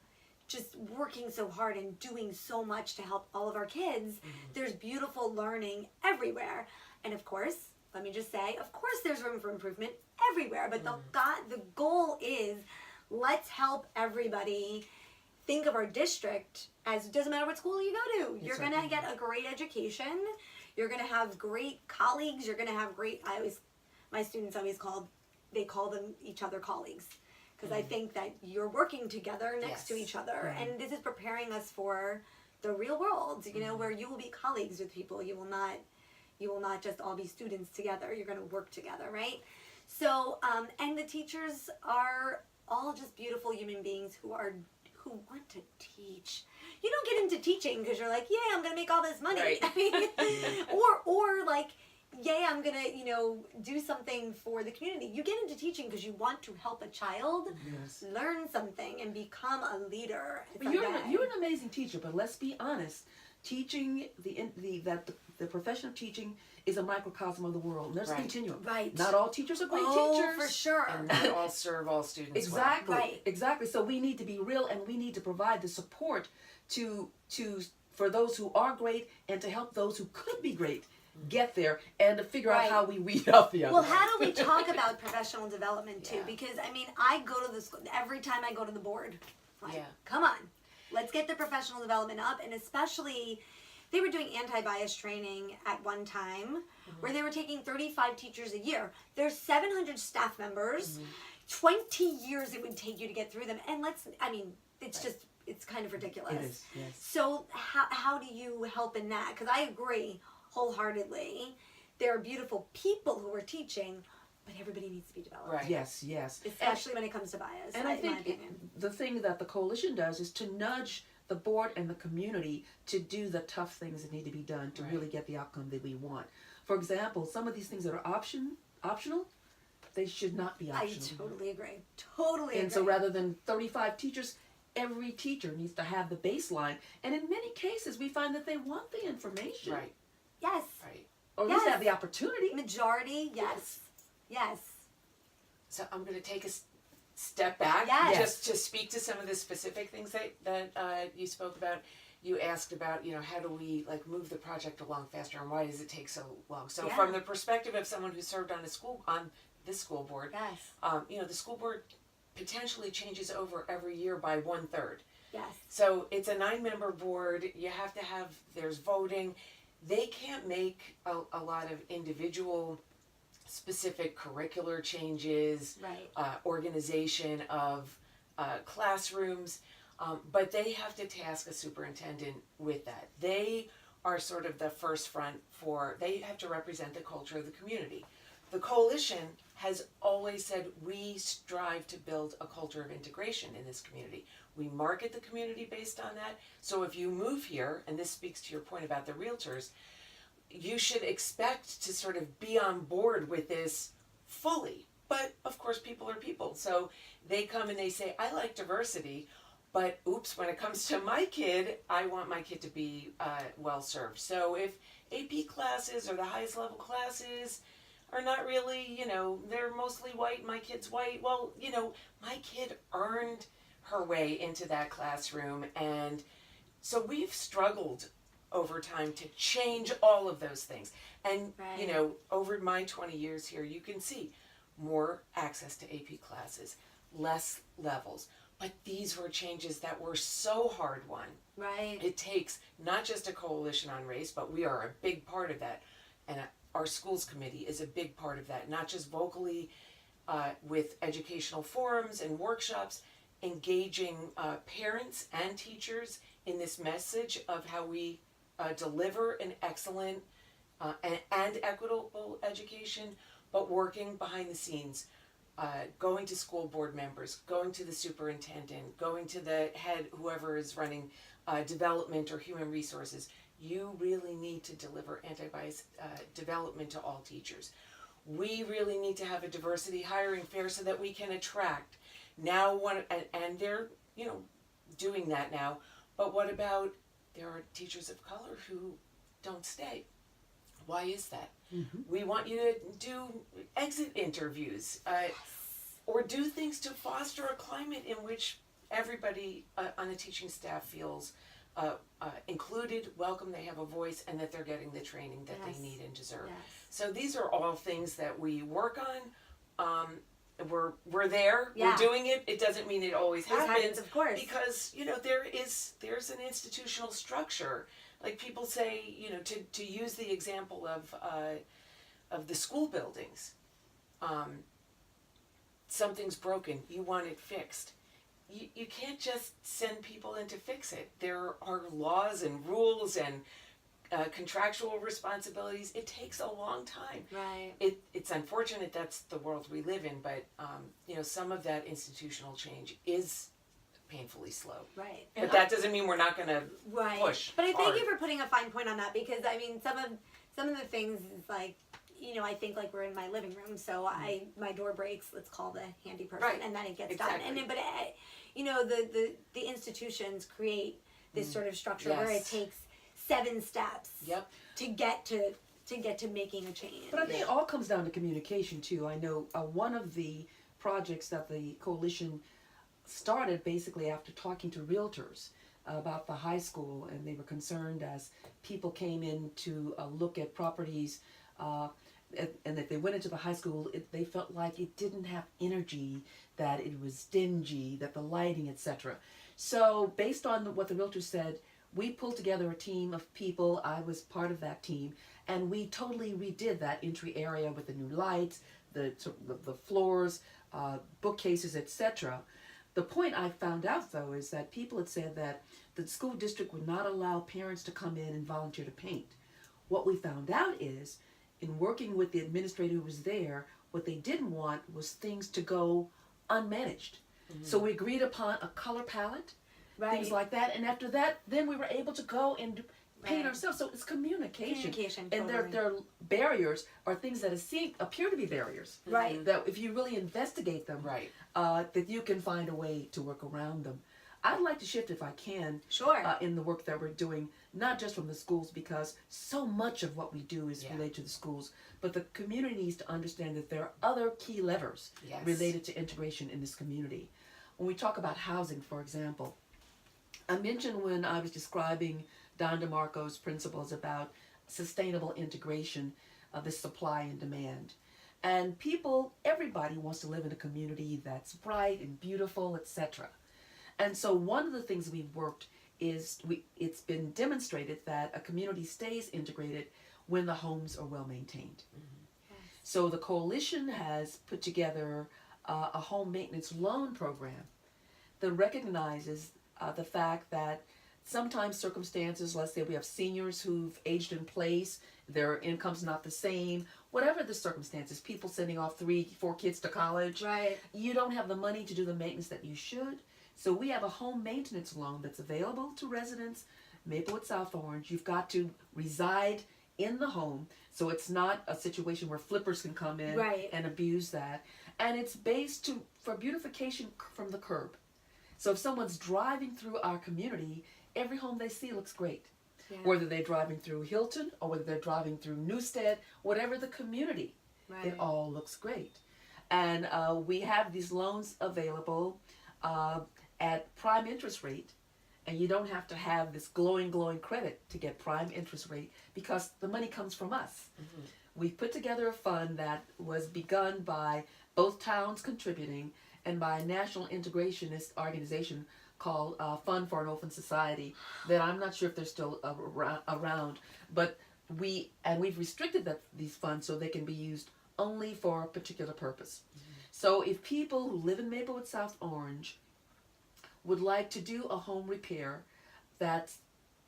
just working so hard and doing so much to help all of our kids. There's beautiful learning everywhere. And of course, let me just say, of course there's room for improvement everywhere. But the goal is, let's help everybody think of our district as, it doesn't matter what school you go to. You're going to get a great education. You're going to have great colleagues. You're going to have great, my students always call them each other colleagues. Because I think that you're working together next to each other. And this is preparing us for the real world, you know, where you will be colleagues with people. You will not just all be students together. You're going to work together, right? So, and the teachers are all just beautiful human beings who want to teach. You don't get into teaching because you're like, yeah, I'm going to make all this money. Right. I mean, or like, yeah, I'm going to, do something for the community. You get into teaching because you want to help a child learn something and become a leader. But you're an amazing teacher, but let's be honest. Teaching, the profession of teaching is a microcosm of the world. And there's a continuum. Right. Not all teachers are great teachers. Oh, for sure. And not all serve all students Exactly. well. Right. Exactly. So we need to be real, and we need to provide the support for those who are great, and to help those who could be great get there, and to figure out how we weed out the others. Well, how do we talk about professional development too? Yeah. Because I mean, I go to the school every time I go to the board. Like, Yeah. come on, let's get the professional development up, and especially. They were doing anti-bias training at one time where they were taking 35 teachers a year. There's 700 staff members, 20 years it would take you to get through them. And it's kind of ridiculous. It is, yes. So how do you help in that? Because I agree wholeheartedly. There are beautiful people who are teaching, but everybody needs to be developed. Right. Yes. Especially when it comes to bias, And I in my think opinion. the thing that the coalition does is to nudge the board and the community to do the tough things that need to be done to really get the outcome that we want. For example, some of these things that are optional, they should not be optional. I totally agree. Totally agree. And so rather than 35 teachers, every teacher needs to have the baseline. And in many cases, we find that they want the information. Right. Yes. Right. Or at least have the opportunity. Majority, yes. Yes. So I'm going to take a step back Yes. just to speak to some of the specific things that you spoke about. you asked about, how do we like move the project along faster, and why does it take so long? So Yeah. from the perspective of someone who served on this school board, Yes. the school board potentially changes over every year by 1/3. Yes. So it's a 9-member board. You have to there's voting. They can't make a lot of individual specific curricular changes, Right. Organization of classrooms, but they have to task a superintendent with that. They are sort of the first front they have to represent the culture of the community. The coalition has always said we strive to build a culture of integration in this community. We market the community based on that. So if you move here, and this speaks to your point about the realtors, you should expect to sort of be on board with this fully. But of course, people are people. So they come and they say, I like diversity, but oops, when it comes to my kid, I want my kid to be well served. So if AP classes or the highest level classes are not really, they're mostly white, my kid's white, well, my kid earned her way into that classroom. And so we've struggled over time to change all of those things. And, Right. Over my 20 years here, you can see more access to AP classes, less levels. But these were changes that were so hard won. Right. It takes not just a coalition on race, but we are a big part of that. And our schools committee is a big part of that, not just vocally with educational forums and workshops, engaging parents and teachers in this message of how we deliver an excellent and equitable education, but working behind the scenes, going to school board members, going to the superintendent, going to the head, whoever is running development or human resources. You really need to deliver anti-bias development to all teachers. We really need to have a diversity hiring fair so that we can attract. Now, and they're doing that now. But what about there are teachers of color who don't stay? Why is that? Mm-hmm. We want you to do exit interviews or do things to foster a climate in which everybody on the teaching staff feels included, welcome, they have a voice, and that they're getting the training that Yes. they need and deserve. Yes. So these are all things that we work on. We're there. Yeah. We're doing it. It doesn't mean it always happens, Of course. because there's an institutional structure. Like people say, to use the example of the school buildings. Something's broken. You want it fixed. You can't just send people in to fix it. There are laws and rules and contractual responsibilities. It takes a long time. Right. It's unfortunate that's the world we live in, but some of that institutional change is painfully slow. Right. But that doesn't mean we're not going to Right. push. But I thank hard. you for putting a fine point on that, because I mean some of the things is like, I think like we're in my living room, so my door breaks, let's call the handy person, Right. and then it gets Exactly. done. And but the institutions create this sort of structure where it Yes. takes 7 steps Yep. to get to making a change. But I think it all comes down to communication too. I know one of the projects that the coalition started basically after talking to realtors about the high school, and they were concerned as people came in to look at properties, and if they went into the high school, they felt like it didn't have energy, that it was dingy, that the lighting, etc. So based on what the realtors said, we pulled together a team of people. I was part of that team, and we totally redid that entry area with the new lights, the floors, bookcases, etc. The point I found out, though, is that people had said that the school district would not allow parents to come in and volunteer to paint. What we found out is, in working with the administrator who was there, what they didn't want was things to go unmanaged. Mm-hmm. So we agreed upon a color palette, things like that, and after that, then we were able to go and paint ourselves. So it's communication. And totally. their barriers are things that appear to be barriers. Right. That if you really investigate them, Right. that you can find a way to work around them. I'd like to shift, if I can, Sure. in the work that we're doing, not just from the schools, because so much of what we do is related to the schools, but the community needs to understand that there are other key levers Yes. related to integration in this community. When we talk about housing, for example, I mentioned when I was describing Don DeMarco's principles about sustainable integration of the supply and demand. And people, everybody wants to live in a community that's bright and beautiful, etc. And so one of the things we've worked is it's been demonstrated that a community stays integrated when the homes are well maintained. Yes. So the coalition has put together a home maintenance loan program that recognizes the fact that sometimes circumstances, let's say we have seniors who've aged in place, their income's not the same, whatever the circumstances, people sending off 3-4 kids to college, Right. you don't have the money to do the maintenance that you should. So we have a home maintenance loan that's available to residents, Maplewood, South Orange. You've got to reside in the home, so it's not a situation where flippers can come in Right. and abuse that. And it's based for beautification from the curb. So if someone's driving through our community, every home they see looks great. Yeah. Whether they're driving through Hilton or whether they're driving through Newstead, whatever the community, Right. it all looks great. And we have these loans available at prime interest rate, and you don't have to have this glowing credit to get prime interest rate because the money comes from us. Mm-hmm. We put together a fund that was begun by both towns contributing and by a national integrationist organization called Fund for an Open Society that I'm not sure if they're still around, but we've restricted these funds so they can be used only for a particular purpose. Mm-hmm. So if people who live in Maplewood, South Orange would like to do a home repair that's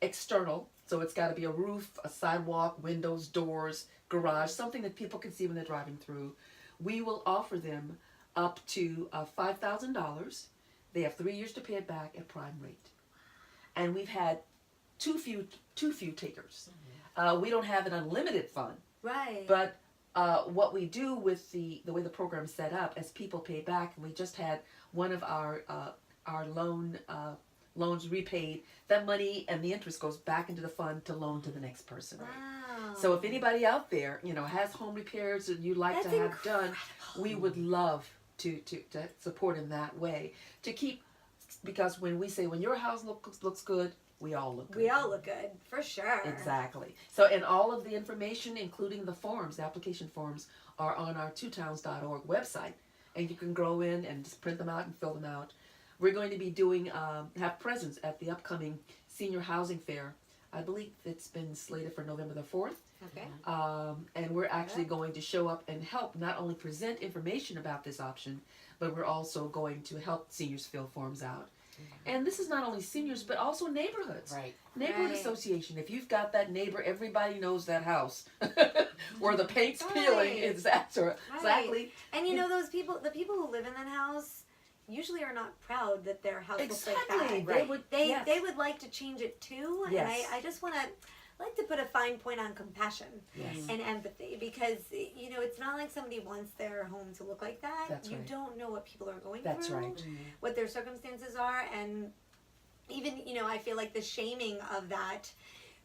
external, so it's got to be a roof, a sidewalk, windows, doors, garage, something that people can see when they're driving through, we will offer them up to $5,000. They have 3 years to pay it back at prime rate. And we've had too few takers. Mm-hmm. We don't have an unlimited fund. Right. But what we do with the way the program's set up, as people pay back, and we just had one of our loans repaid, that money and the interest goes back into the fund to loan to the next person. Wow. So if anybody out there, has home repairs that you'd like That's to have done, we would love to support in that way. To keep, because when we say when your house looks good, we all look good. We all look good, for sure. Exactly. So, and all of the information, including the forms, the application forms, are on our twotowns.org website. And you can go in and just print them out and fill them out. We're going to be doing, have presence at the upcoming Senior Housing Fair. I believe it's been slated for November the 4th. Okay. And we're actually going to show up and help not only present information about this option, but we're also going to help seniors fill forms out. And this is not only seniors, but also neighborhoods. Right. Neighborhood Right. association. If you've got that neighbor, everybody knows that house where the paint's Right. peeling. Exactly. And the people who live in that house usually are not proud that their house looks like Exactly. that. Right. They would like to change it too. Yes. And I just want to like to put a fine point on compassion Yes. and empathy, because it's not like somebody wants their home to look like that. That's You right. don't know what people are going That's through, right. what their circumstances are, and even I feel like the shaming of that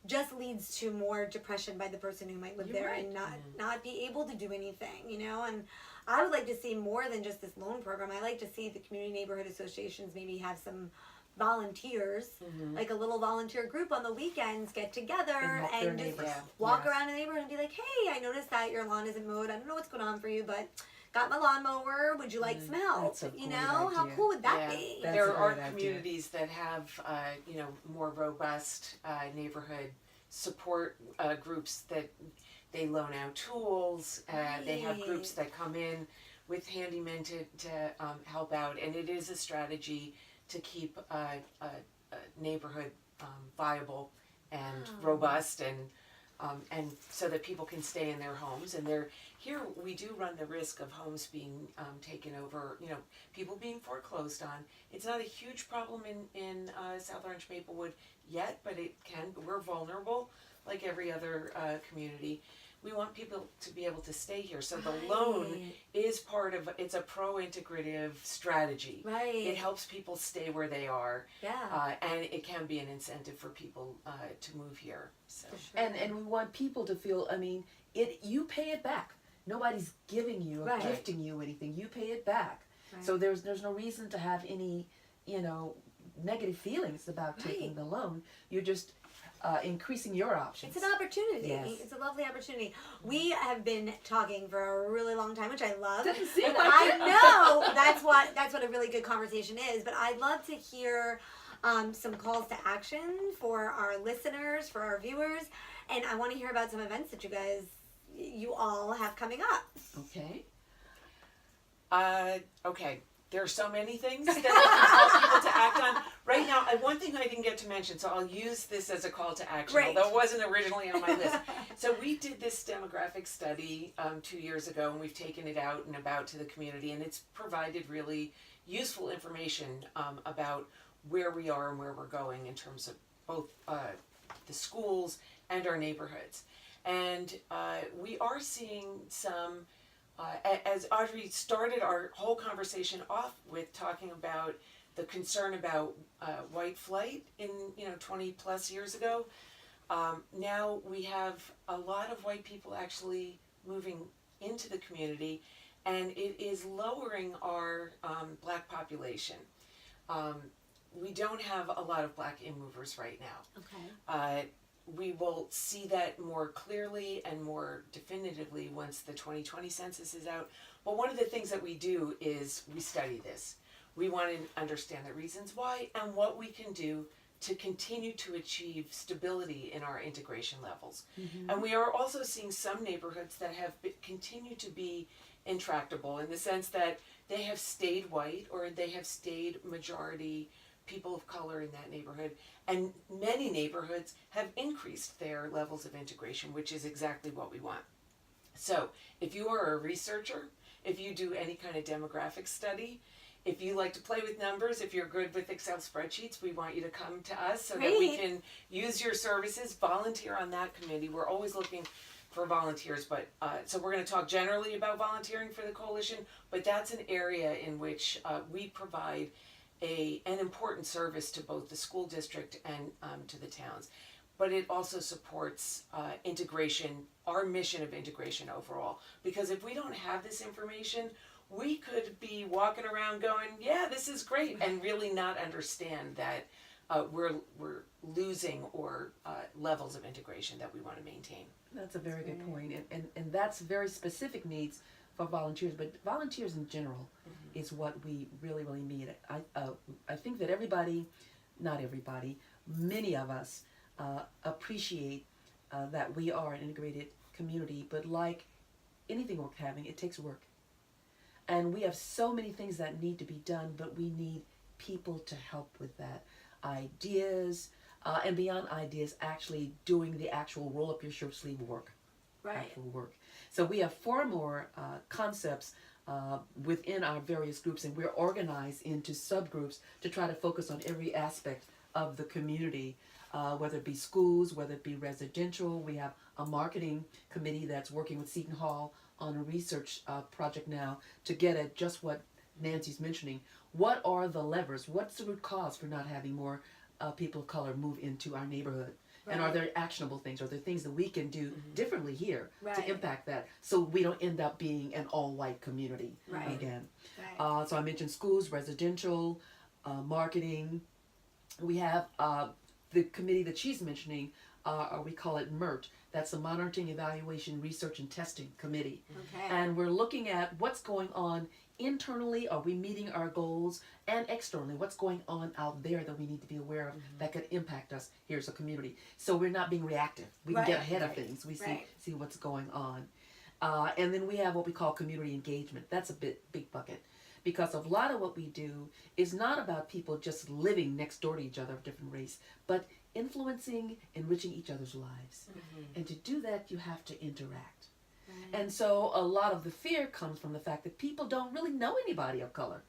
just leads to more depression by the person who might live You're there right. and not be able to do anything, and I would like to see more than just this loan program. I like to see the community neighborhood associations maybe have some volunteers, Mm-hmm. like a little volunteer group on the weekends, get together help their and just neighbors. Yeah. walk Yes. around the neighborhood and be like, hey, I noticed that your lawn isn't mowed. I don't know what's going on for you, but got my lawnmower. Would you like some help? That's a great How idea. cool would that Yeah. be? That's There a are great idea. communities that have, more robust neighborhood support groups that they loan out tools. They have groups that come in with handymen to help out, and it is a strategy to keep a neighborhood viable and robust, and so that people can stay in their homes. And here we do run the risk of homes being taken over, people being foreclosed on. It's not a huge problem in South Orange Maplewood yet, but it can. We're vulnerable like every other community. We want people to be able to stay here. So the loan is part of, it's a pro-integrative strategy. Right. It helps people stay where they are, Yeah. and it can be an incentive for people to move here. So. For sure. And we want people to feel, you pay it back. Nobody's giving you or Right. gifting you anything. You pay it back. Right. So there's no reason to have any, negative feelings about taking the loan. You're just increasing your options. It's an opportunity. Yes. It's a lovely opportunity. We have been talking for a really long time, which I love. Doesn't seem like I know that's what a really good conversation is. But I'd love to hear some calls to action for our listeners, for our viewers, and I want to hear about some events that you all have coming up. Okay. Okay. There are so many things that I can tell people to act on. Right now, one thing I didn't get to mention, so I'll use this as a call to action, Great. although it wasn't originally on my list. So we did this demographic study 2 years ago, and we've taken it out and about to the community, and it's provided really useful information about where we are and where we're going in terms of both the schools and our neighborhoods. And we are seeing some as Audrey started our whole conversation off with talking about the concern about white flight in 20 plus years ago, now we have a lot of white people actually moving into the community, and it is lowering our black population. We don't have a lot of black in-movers right now. Okay. We will see that more clearly and more definitively once the 2020 census is out. But one of the things that we do is we study this. We want to understand the reasons why and what we can do to continue to achieve stability in our integration levels. Mm-hmm. And we are also seeing some neighborhoods that have continued to be intractable in the sense that they have stayed white or they have stayed majority people of color in that neighborhood, and many neighborhoods have increased their levels of integration, which is exactly what we want. So if you are a researcher, if you do any kind of demographic study, if you like to play with numbers, if you're good with Excel spreadsheets, we want you to come to us so that we can use your services, volunteer on that committee. We're always looking for volunteers, but so we're going to talk generally about volunteering for the coalition, but that's an area in which we provide an important service to both the school district and to the towns. But it also supports integration, our mission of integration overall. Because if we don't have this information, we could be walking around going, yeah, this is great, and really not understand that we're losing or levels of integration that we want to maintain. That's a very good point. And that's very specific needs for volunteers, but volunteers in general is what we really, really need. I think that everybody, not everybody, many of us appreciate that we are an integrated community, but like anything we're having, it takes work. And we have so many things that need to be done, but we need people to help with that. Ideas, and beyond ideas, actually doing the actual roll up your shirt sleeve work. Right. Actual work. So we have far more concepts within our various groups, and we're organized into subgroups to try to focus on every aspect of the community, whether it be schools, whether it be residential. We have a marketing committee that's working with Seton Hall on a research project now to get at just what Nancy's mentioning. What are the levers? What's the root cause for not having more people of color move into our neighborhood? Right. And are there actionable things? Are there things that we can do differently here to impact that so we don't end up being an all-white community again? Right. So I mentioned schools, residential, marketing. We have the committee that she's mentioning, we call it MERT. That's the Monitoring, Evaluation, Research, and Testing Committee. Okay. And we're looking at what's going on internally, are we meeting our goals, and externally, what's going on out there that we need to be aware of that could impact us here as a community. So we're not being reactive. We can get ahead of things. We see what's going on. And then we have what we call community engagement. That's a big bucket. Because a lot of what we do is not about people just living next door to each other of different race, but influencing, enriching each other's lives. And to do that, you have to interact. And so a lot of the fear comes from the fact that people don't really know anybody of color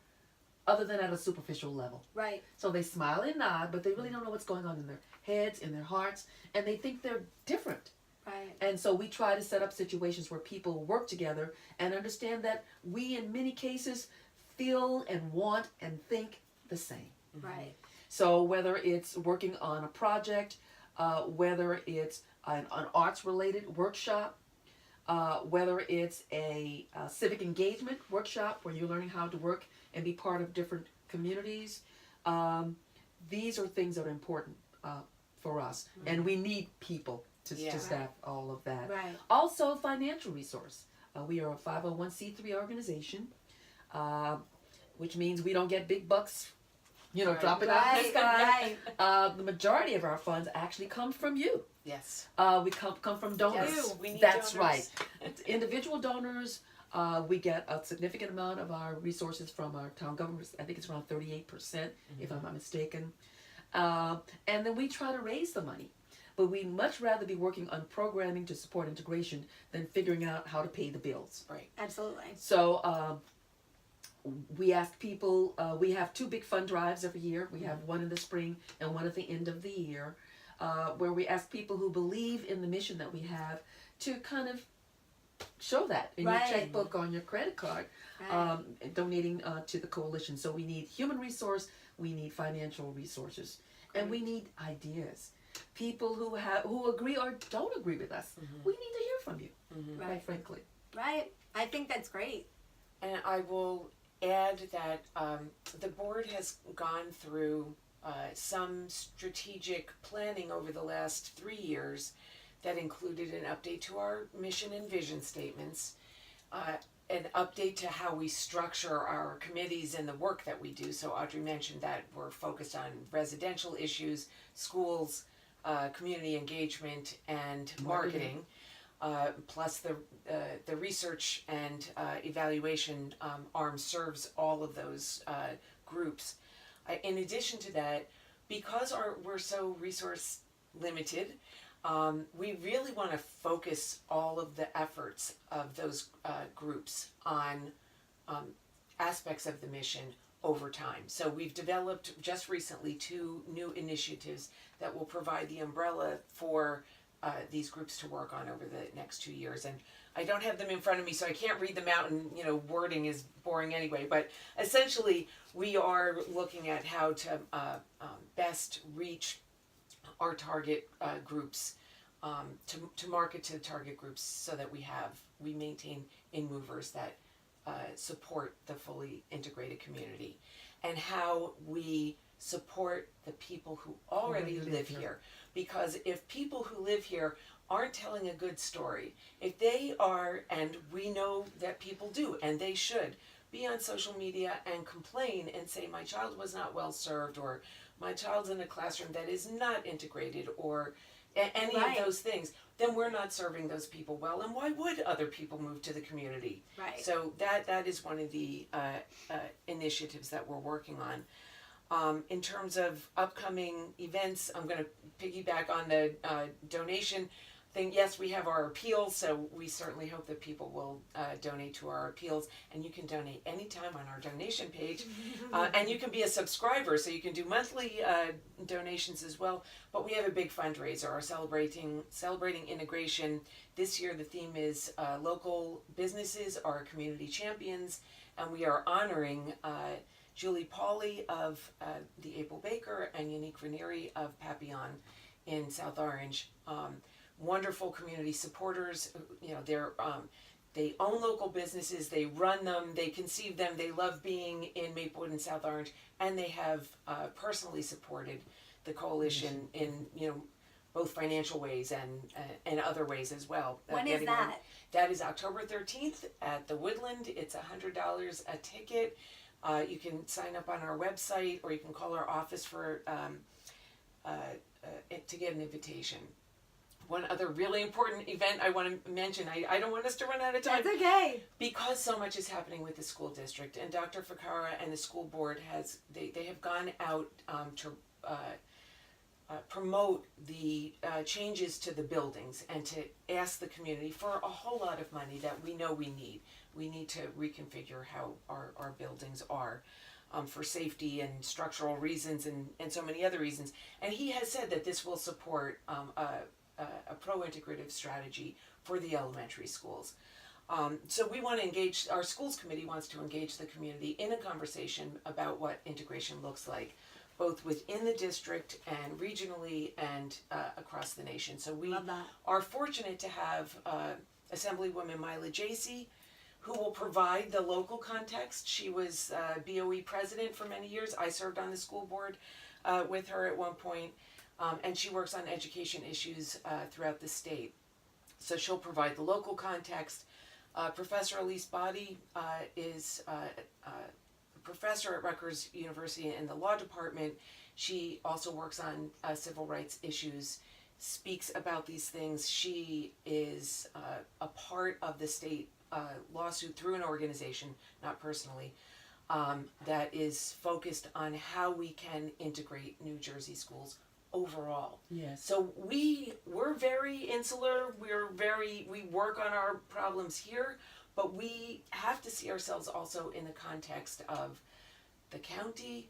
other than at a superficial level. Right. So they smile and nod, but they really don't know what's going on in their heads, in their hearts, and they think they're different. Right. And so we try to set up situations where people work together and understand that we, in many cases, feel and want and think the same. Right. So whether it's working on a project, whether it's an arts-related workshop, whether it's a civic engagement workshop where you're learning how to work and be part of different communities, these are things that are important for us, and we need people to staff all of that. Right. Also, financial resource. We are a 501c3 organization, which means we don't get big bucks, dropping out of the sky. Right. The majority of our funds actually come from you. Yes. We come from donors. Yes, we need That's donors. right. Individual donors. We get a significant amount of our resources from our town government. I think it's around 38%, if I'm not mistaken. And then we try to raise the money. But we'd much rather be working on programming to support integration than figuring out how to pay the bills. Right. Absolutely. So we ask people, we have 2 big fund drives every year. We have one in the spring and one at the end of the year, where we ask people who believe in the mission that we have to kind of show that in your checkbook, on your credit card, donating to the coalition. So we need human resource, we need financial resources, and we need ideas. People who agree or don't agree with us, we need to hear from you, quite frankly. Right. I think that's great. And I will add that the board has gone through some strategic planning over the last 3 years that included an update to our mission and vision statements, an update to how we structure our committees and the work that we do. So Audrey mentioned that we're focused on residential issues, schools, community engagement, and marketing. Plus the research and evaluation arm serves all of those groups. In addition to that, because we're so resource limited, we really want to focus all of the efforts of those groups on aspects of the mission over time. So we've developed just recently 2 new initiatives that will provide the umbrella for these groups to work on over the next 2 years. And I don't have them in front of me, so I can't read them out, and wording is boring anyway. But essentially, we are looking at how to best reach our target groups, to market to target groups, so that we maintain in-movers that support the fully integrated community, and how we support the people who already live here. Because if people who live here aren't telling a good story, if they are, and we know that people do, and they should, be on social media and complain and say, my child was not well served, or my child's in a classroom that is not integrated, or any of those things, then we're not serving those people well. And why would other people move to the community? Right. So that is one of the initiatives that we're working on. In terms of upcoming events, I'm going to piggyback on the donation thing. Yes, we have our appeals, so we certainly hope that people will donate to our appeals. And you can donate anytime on our donation page. And you can be a subscriber, so you can do monthly donations as well. But we have a big fundraiser, our celebrating integration. This year the theme is local businesses are community champions, and we are honoring Julie Pauley of the Able Baker and Unique Ranieri of Papillon in South Orange. Wonderful community supporters. They own local businesses, they run them, they conceive them, they love being in Maplewood and South Orange, and they have personally supported the coalition in both financial ways and other ways as well. When is that? That is October 13th at the Woodland. It's $100 a ticket. You can sign up on our website, or you can call our office for to get an invitation. One other really important event I want to mention, I don't want us to run out of time. That's okay. Because so much is happening with the school district, and Dr. Ficara and the school board they have gone out to promote the changes to the buildings, and to ask the community for a whole lot of money that we know we need. We need to reconfigure how our buildings are for safety and structural reasons and so many other reasons. And he has said that this will support a pro-integrative strategy for the elementary schools. So we want to engage, our schools committee wants to engage the community in a conversation about what integration looks like, both within the district and regionally and across the nation. So we are fortunate to have Assemblywoman Myla Jacey, who will provide the local context. She was BOE president for many years. I served on the school board. with her at one point, and she works on education issues throughout the state. So she'll provide the local context. Professor Elise Body is a professor at Rutgers University in the law department. She also works on civil rights issues, speaks about these things. She is a part of the state lawsuit through an organization, not personally, that is focused on how we can integrate New Jersey schools overall. Yes. So we're very insular. We work on our problems here, but we have to see ourselves also in the context of the county,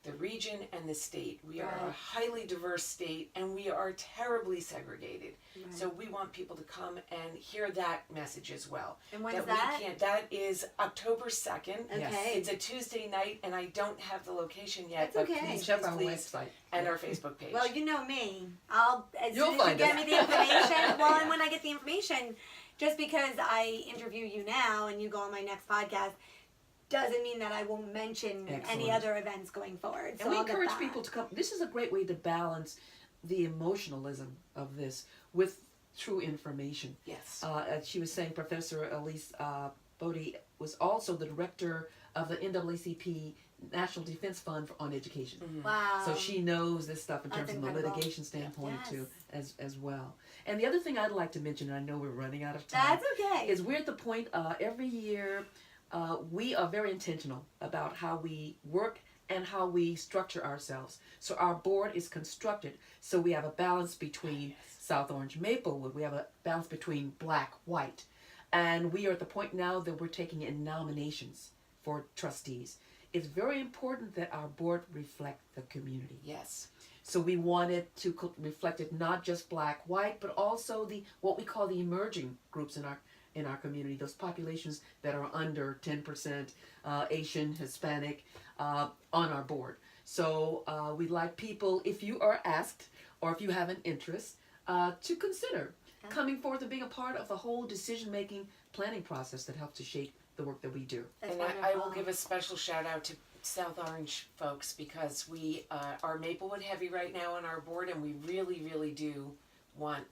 the region, and the state. We are a highly diverse state, and we are terribly segregated. Right. So we want people to come and hear that message as well. And when's that? That is October 2nd. Okay. It's a Tuesday night, and I don't have the location yet. That's but okay. please, Check our please, website. and our Facebook page. Well, you know me. As You'll soon as you find get it. me the information, well, and when I get the information, just because I interview you now and you go on my next podcast, doesn't mean that I won't mention any Excellent. other events going forward. And So we I'll get encourage that. people to come. This is a great way to balance the emotionalism of this with true information. yes. As she was saying, Professor Elise Bodie was also the director of the NAACP National Defense Fund on Education. Wow. So she knows this stuff in That's terms of the incredible. litigation standpoint Yes. too, as well. And the other thing I'd like to mention, and I know we're running out of time, That's okay. is we're at the point every year we are very intentional about how we work and how we structure ourselves. So our board is constructed so we have a balance between South Orange Maplewood, we have a balance between black, white, and we are at the point now that we're taking in nominations for trustees. It's very important that our board reflect the community. Yes. So we wanted to reflect it not just black, white, but also the what we call the emerging groups in our community, those populations that are under 10% Asian, Hispanic on our board. So we'd like people, if you are asked or if you have an interest, to consider coming forth and being a part of the whole decision-making planning process that helps to shape the work that we do. That's And I will wonderful. give a special shout out to South Orange folks because we are Maplewood heavy right now on our board, and we really, really do want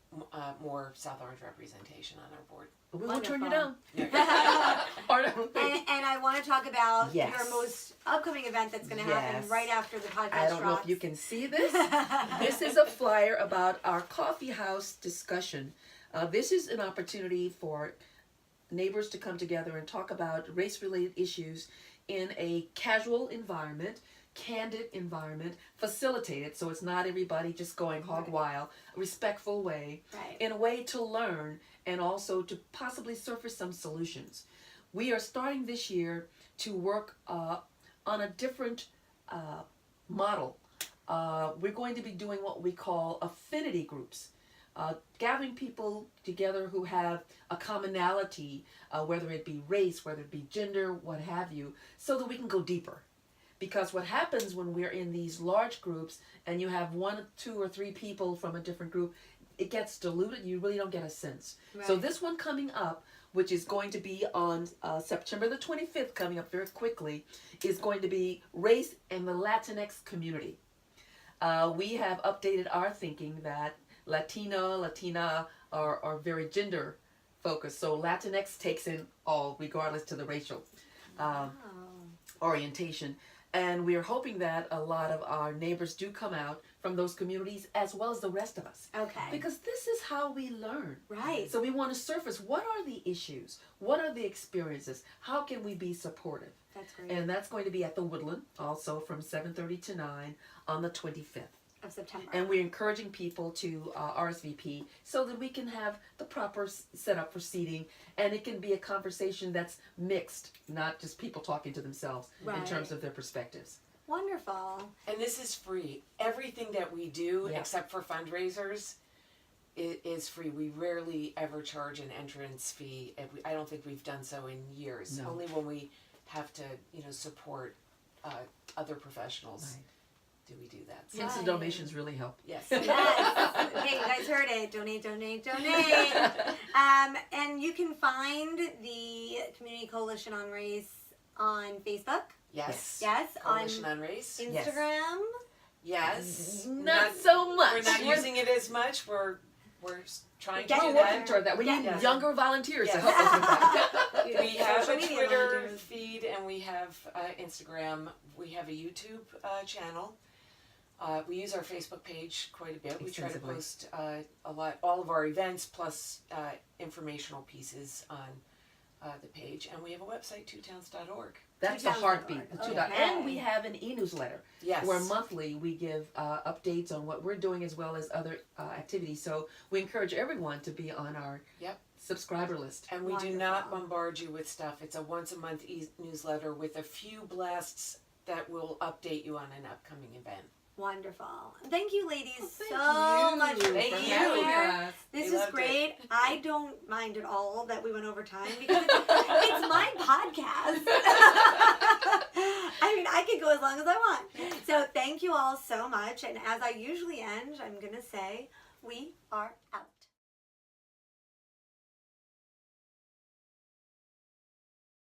more South Orange representation on our board. But we won't turn you Wonderful. down. Or no. And I want to talk about Yes. your most upcoming event that's going to happen Yes. right after the podcast I don't know if drops. you can see this. This is a flyer about our coffee house discussion. This is an opportunity for neighbors to come together and talk about race-related issues in a casual environment, candid environment, facilitated so it's not everybody just going hog wild, a respectful way, Right. in a way to learn and also to possibly surface some solutions. We are starting this year to work on a different model. We're going to be doing what we call affinity groups. Gathering people together who have a commonality, whether it be race, whether it be gender, what have you, so that we can go deeper. Because what happens when we're in these large groups and you have 1, 2, or 3 people from a different group, it gets diluted. You really don't get a sense. So Right. this one coming up, which is going to be on September the 25th, coming up very quickly, is going to be race and the Latinx community. We have updated our thinking that Latina are very gender focused. So Latinx takes in all, regardless to the racial orientation. And we are hoping that a lot of our neighbors do come out from those communities as well as the rest of us. Okay. Because this is how we learn. Right. So we want to surface what are the issues? What are the experiences? How can we be supportive? That's great. And that's going to be at the Woodland, also from 7:30 to 9 on the 25th. Of September. And we're encouraging people to RSVP so that we can have the proper setup for seating, and it can be a conversation that's mixed, not just people talking to themselves in Right. terms of their perspectives. Wonderful. And this is free. Everything that we do, Yeah. except for fundraisers, is free. We rarely ever charge an entrance fee. And I don't think we've done so in years. No. Only when we have to, support other professionals do we do that. So, Yes, the Right. donations really help. yes. Yes. Okay, you guys heard it. Donate, donate, donate. And you can find the Community Coalition on Race on Facebook. Yes. Yes. Coalition on Race. Instagram. Yes. Not so much. We're not using it as much. We're trying to We're do We're that. working toward that. We need Yes. younger volunteers to Yes. help us with that. We have Social a media Twitter volunteers. feed and we have Instagram. We have a YouTube channel. We use our Facebook page quite a bit. We try to Extensively. post all of our events plus informational pieces on the page. And we have a website, twotowns.org. That's the heartbeat. The Okay. And we have an e-newsletter Yes. where monthly we give updates on what we're doing as well as other activities. So we encourage everyone to be on our Yep. subscriber list. And we do not Wonderful. bombard you with stuff. It's a once a month newsletter with a few blasts that will update you on an upcoming event. Wonderful. Thank you, ladies, Thank so you much for Thank being you. here. us. This We is loved great. I don't mind at all that we went over time because it's my podcast. I mean, I could go as long as I want. So thank you all so much. And as I usually end, I'm going to say, we are out.